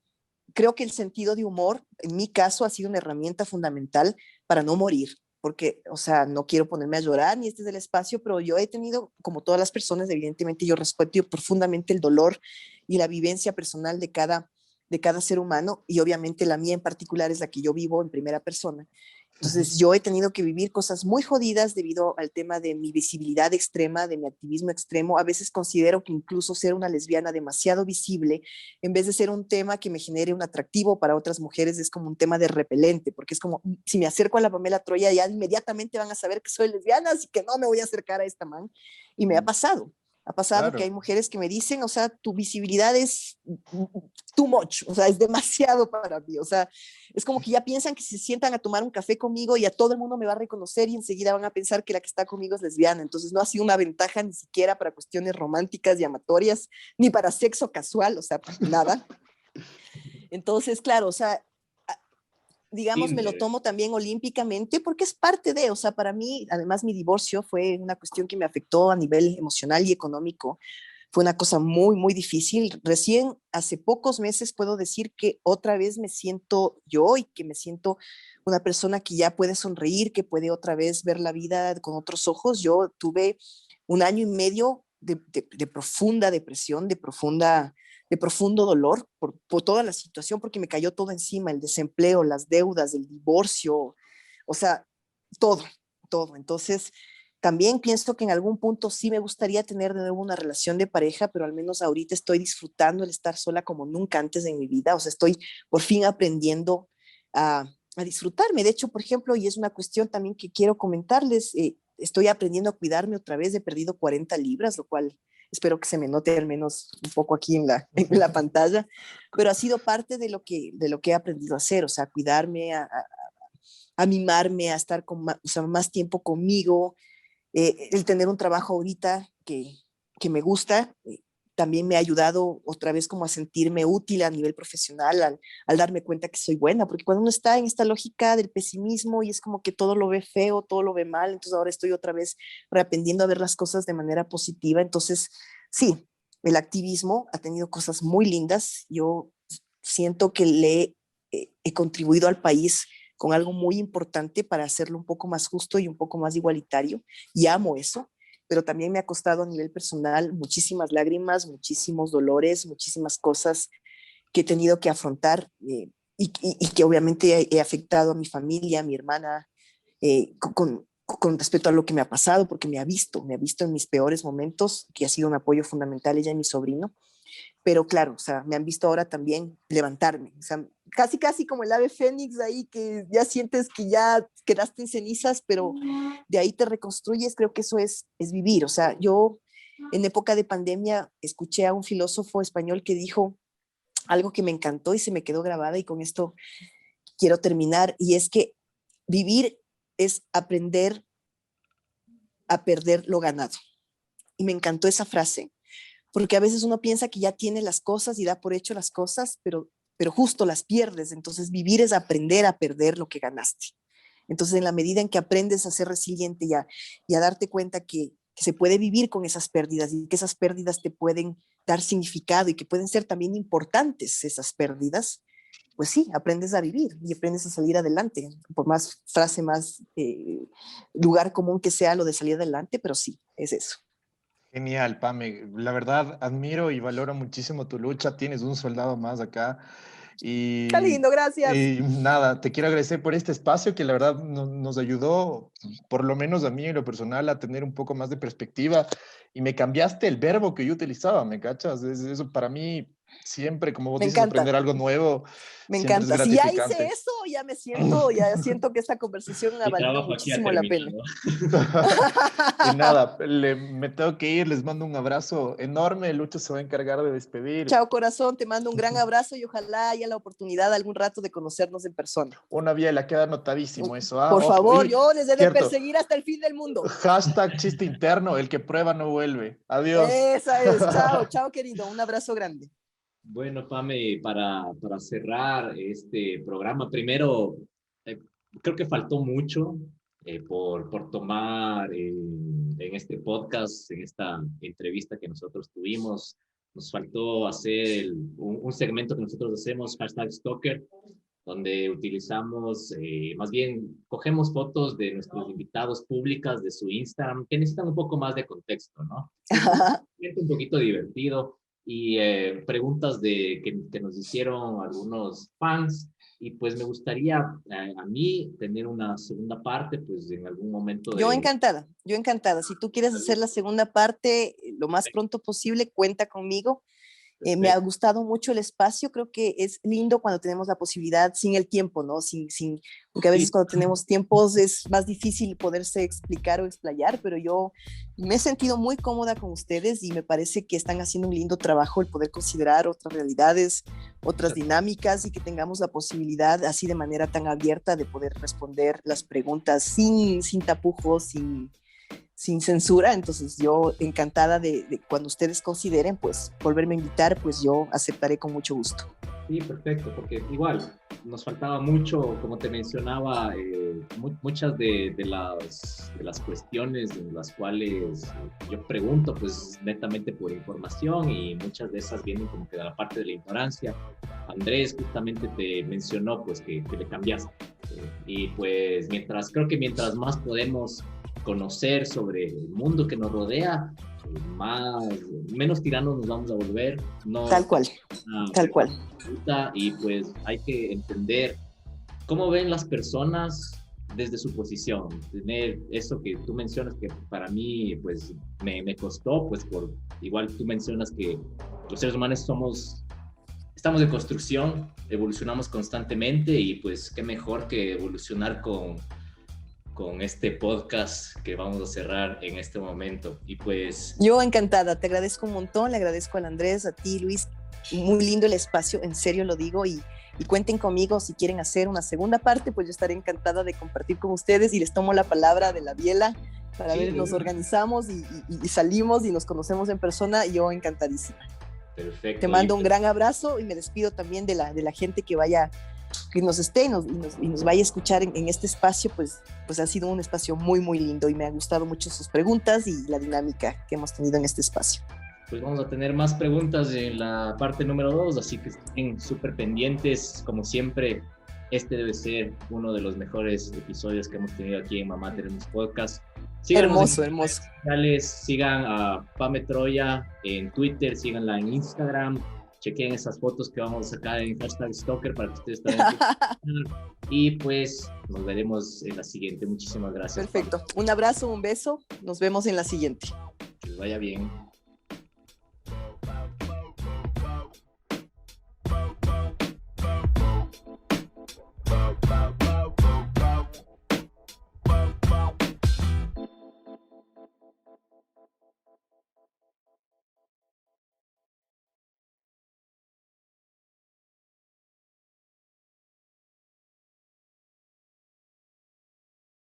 creo que el sentido de humor, en mi caso, ha sido una herramienta fundamental para no morir, porque, o sea, no quiero ponerme a llorar ni este es el espacio, pero yo he tenido, como todas las personas, evidentemente yo respeto profundamente el dolor y la vivencia personal de cada ser humano y obviamente la mía en particular es la que yo vivo en primera persona. Entonces yo he tenido que vivir cosas muy jodidas debido al tema de mi visibilidad extrema, de mi activismo extremo. A veces considero que incluso ser una lesbiana demasiado visible, en vez de ser un tema que me genere un atractivo para otras mujeres, es como un tema de repelente, porque es como, si me acerco a la Pamela Troya, ya inmediatamente van a saber que soy lesbiana, así que no me voy a acercar a esta man. Y me ha pasado. Ha pasado que hay Claro. mujeres que me dicen, o sea, tu visibilidad es too much, o sea, es demasiado para mí, o sea, es como que ya piensan que si se sientan a tomar un café conmigo y a todo el mundo me va a reconocer y enseguida van a pensar que la que está conmigo es lesbiana, entonces no ha sido una ventaja ni siquiera para cuestiones románticas y amatorias, ni para sexo casual, o sea, nada. Entonces, claro, o sea, digamos, me lo Tinder. tomo también olímpicamente porque es parte de, o sea, para mí, además mi divorcio fue una cuestión que me afectó a nivel emocional y económico. Fue una cosa muy, muy difícil. Recién hace pocos meses puedo decir que otra vez me siento yo y que me siento una persona que ya puede sonreír, que puede otra vez ver la vida con otros ojos. Yo tuve un año y medio de profunda depresión, de profundo dolor por toda la situación, porque me cayó todo encima, el desempleo, las deudas, el divorcio, o sea, todo, todo. Entonces, también pienso que en algún punto sí me gustaría tener de nuevo una relación de pareja, pero al menos ahorita estoy disfrutando el estar sola como nunca antes en mi vida. O sea, estoy por fin aprendiendo a disfrutarme. De hecho, por ejemplo, y es una cuestión también que quiero comentarles, estoy aprendiendo a cuidarme otra vez. He perdido 40 libras, lo cual espero que se me note al menos un poco aquí en la pantalla, pero ha sido parte de lo que he aprendido a hacer, o sea, a cuidarme, a mimarme, a estar o sea, más tiempo conmigo, el tener un trabajo ahorita que me gusta, también me ha ayudado otra vez como a sentirme útil a nivel profesional, al darme cuenta que soy buena, porque cuando uno está en esta lógica del pesimismo y es como que todo lo ve feo, todo lo ve mal, entonces ahora estoy otra vez reaprendiendo a ver las cosas de manera positiva, entonces sí, el activismo ha tenido cosas muy lindas, yo siento que he contribuido al país con algo muy importante para hacerlo un poco más justo y un poco más igualitario, y amo eso, pero también me ha costado a nivel personal muchísimas lágrimas, muchísimos dolores, muchísimas cosas que he tenido que afrontar y que obviamente he afectado a mi familia, a mi hermana, con respecto a lo que me ha pasado, porque me ha visto en mis peores momentos, que ha sido un apoyo fundamental ella y mi sobrino, pero claro, o sea, me han visto ahora también levantarme, o sea, casi, casi como el ave fénix ahí, que ya sientes que ya quedaste en cenizas, pero de ahí te reconstruyes, creo que eso es vivir, o sea, yo en época de pandemia escuché a un filósofo español que dijo algo que me encantó y se me quedó grabada y con esto quiero terminar, y es que vivir es aprender a perder lo ganado. Y me encantó esa frase, porque a veces uno piensa que ya tiene las cosas y da por hecho las cosas, pero justo las pierdes. Entonces vivir es aprender a perder lo que ganaste. Entonces en la medida en que aprendes a ser resiliente y a darte cuenta que se puede vivir con esas pérdidas y que esas pérdidas te pueden dar significado y que pueden ser también importantes esas pérdidas, pues sí, aprendes a vivir y aprendes a salir adelante. Por más frase, más lugar común que sea lo de salir adelante, pero sí, es eso. Genial, Pame. La verdad, admiro y valoro muchísimo tu lucha. Tienes un soldado más acá. Qué lindo, gracias. Y nada, te quiero agradecer por este espacio que la verdad nos ayudó, por lo menos a mí en lo personal, a tener un poco más de perspectiva. Y me cambiaste el verbo que yo utilizaba, ¿me cachas? Eso para mí siempre, como vos Me dices, aprender encanta. algo nuevo Me siempre es encanta. Si ya hice gratificante. eso, ya siento que esta conversación ha Mi valido trabajo aquí ha muchísimo la pena. terminado. Y nada, me tengo que ir, les mando un abrazo enorme. Lucho se va a encargar de despedir. Chao, corazón, te mando un gran abrazo y ojalá haya la oportunidad algún rato de conocernos en persona. Una biela, queda anotadísimo eso, ¿ah? Por Ojo, favor, y yo les he de cierto, perseguir hasta el fin del mundo. hashtag chiste interno, el que prueba no vuelve. Adiós. Esa es. Chao, chao, querido. Un abrazo grande. Bueno, Pame, para cerrar este programa, primero, eh, creo que faltó mucho por tomar en este podcast, en esta entrevista que nosotros tuvimos. Nos faltó hacer un segmento que nosotros hacemos, hashtag Stalker, donde utilizamos, más bien, cogemos fotos de nuestros invitados públicas de su Instagram, que necesitan un poco más de contexto, ¿no? Es un poquito divertido y preguntas que nos hicieron algunos fans Y pues me gustaría a mí tener una segunda parte, pues en algún momento de... Yo encantada. Si tú quieres hacer la segunda parte lo más pronto posible, cuenta conmigo. Me ha gustado mucho el espacio, creo que es lindo cuando tenemos la posibilidad, sin el tiempo, ¿no? Porque a veces Sí. cuando tenemos tiempos es más difícil poderse explicar o explayar, pero yo me he sentido muy cómoda con ustedes y me parece que están haciendo un lindo trabajo el poder considerar otras realidades, otras dinámicas y que tengamos la posibilidad así de manera tan abierta de poder responder las preguntas sin tapujos, sin censura. Entonces yo encantada de cuando ustedes consideren pues volverme a invitar, pues yo aceptaré con mucho gusto. Sí, perfecto, porque igual nos faltaba mucho, como te mencionaba, muchas de las cuestiones en las cuales yo pregunto, pues netamente por información y muchas de esas vienen como que de la parte de la ignorancia. Andrés justamente te mencionó pues que le cambiaste. Y pues creo que mientras más podemos conocer sobre el mundo que nos rodea, menos tiranos nos vamos a volver. No, tal cual. Y pues hay que entender cómo ven las personas desde su posición. Tener eso que tú mencionas que para mí pues me costó, pues igual tú mencionas que los seres humanos estamos en construcción, evolucionamos constantemente y pues qué mejor que evolucionar con este podcast que vamos a cerrar en este momento. Y pues... Yo encantada, te agradezco un montón, le agradezco al Andrés, a ti, Luis. Muy lindo el espacio, en serio lo digo, y cuenten conmigo si quieren hacer una segunda parte, pues yo estaré encantada de compartir con ustedes y les tomo la palabra de la biela para ver, nos organizamos y salimos y nos conocemos en persona. Yo encantadísima. Perfecto. Te mando un gran abrazo y me despido también de la gente que nos esté y nos vaya a escuchar en este espacio, pues ha sido un espacio muy, muy lindo y me ha gustado mucho sus preguntas y la dinámica que hemos tenido en este espacio. Pues vamos a tener más preguntas en la parte número 2, así que estén súper pendientes. Como siempre, este debe ser uno de los mejores episodios que hemos tenido aquí en Mamá Tenemos Podcast. Hermoso. Sigan a Pame Troya en Twitter, síganla en Instagram. Chequen esas fotos que vamos a sacar en #Stalker para que ustedes también y pues nos veremos en la siguiente. Muchísimas gracias. Perfecto. Un abrazo, un beso. Nos vemos en la siguiente. Que les vaya bien.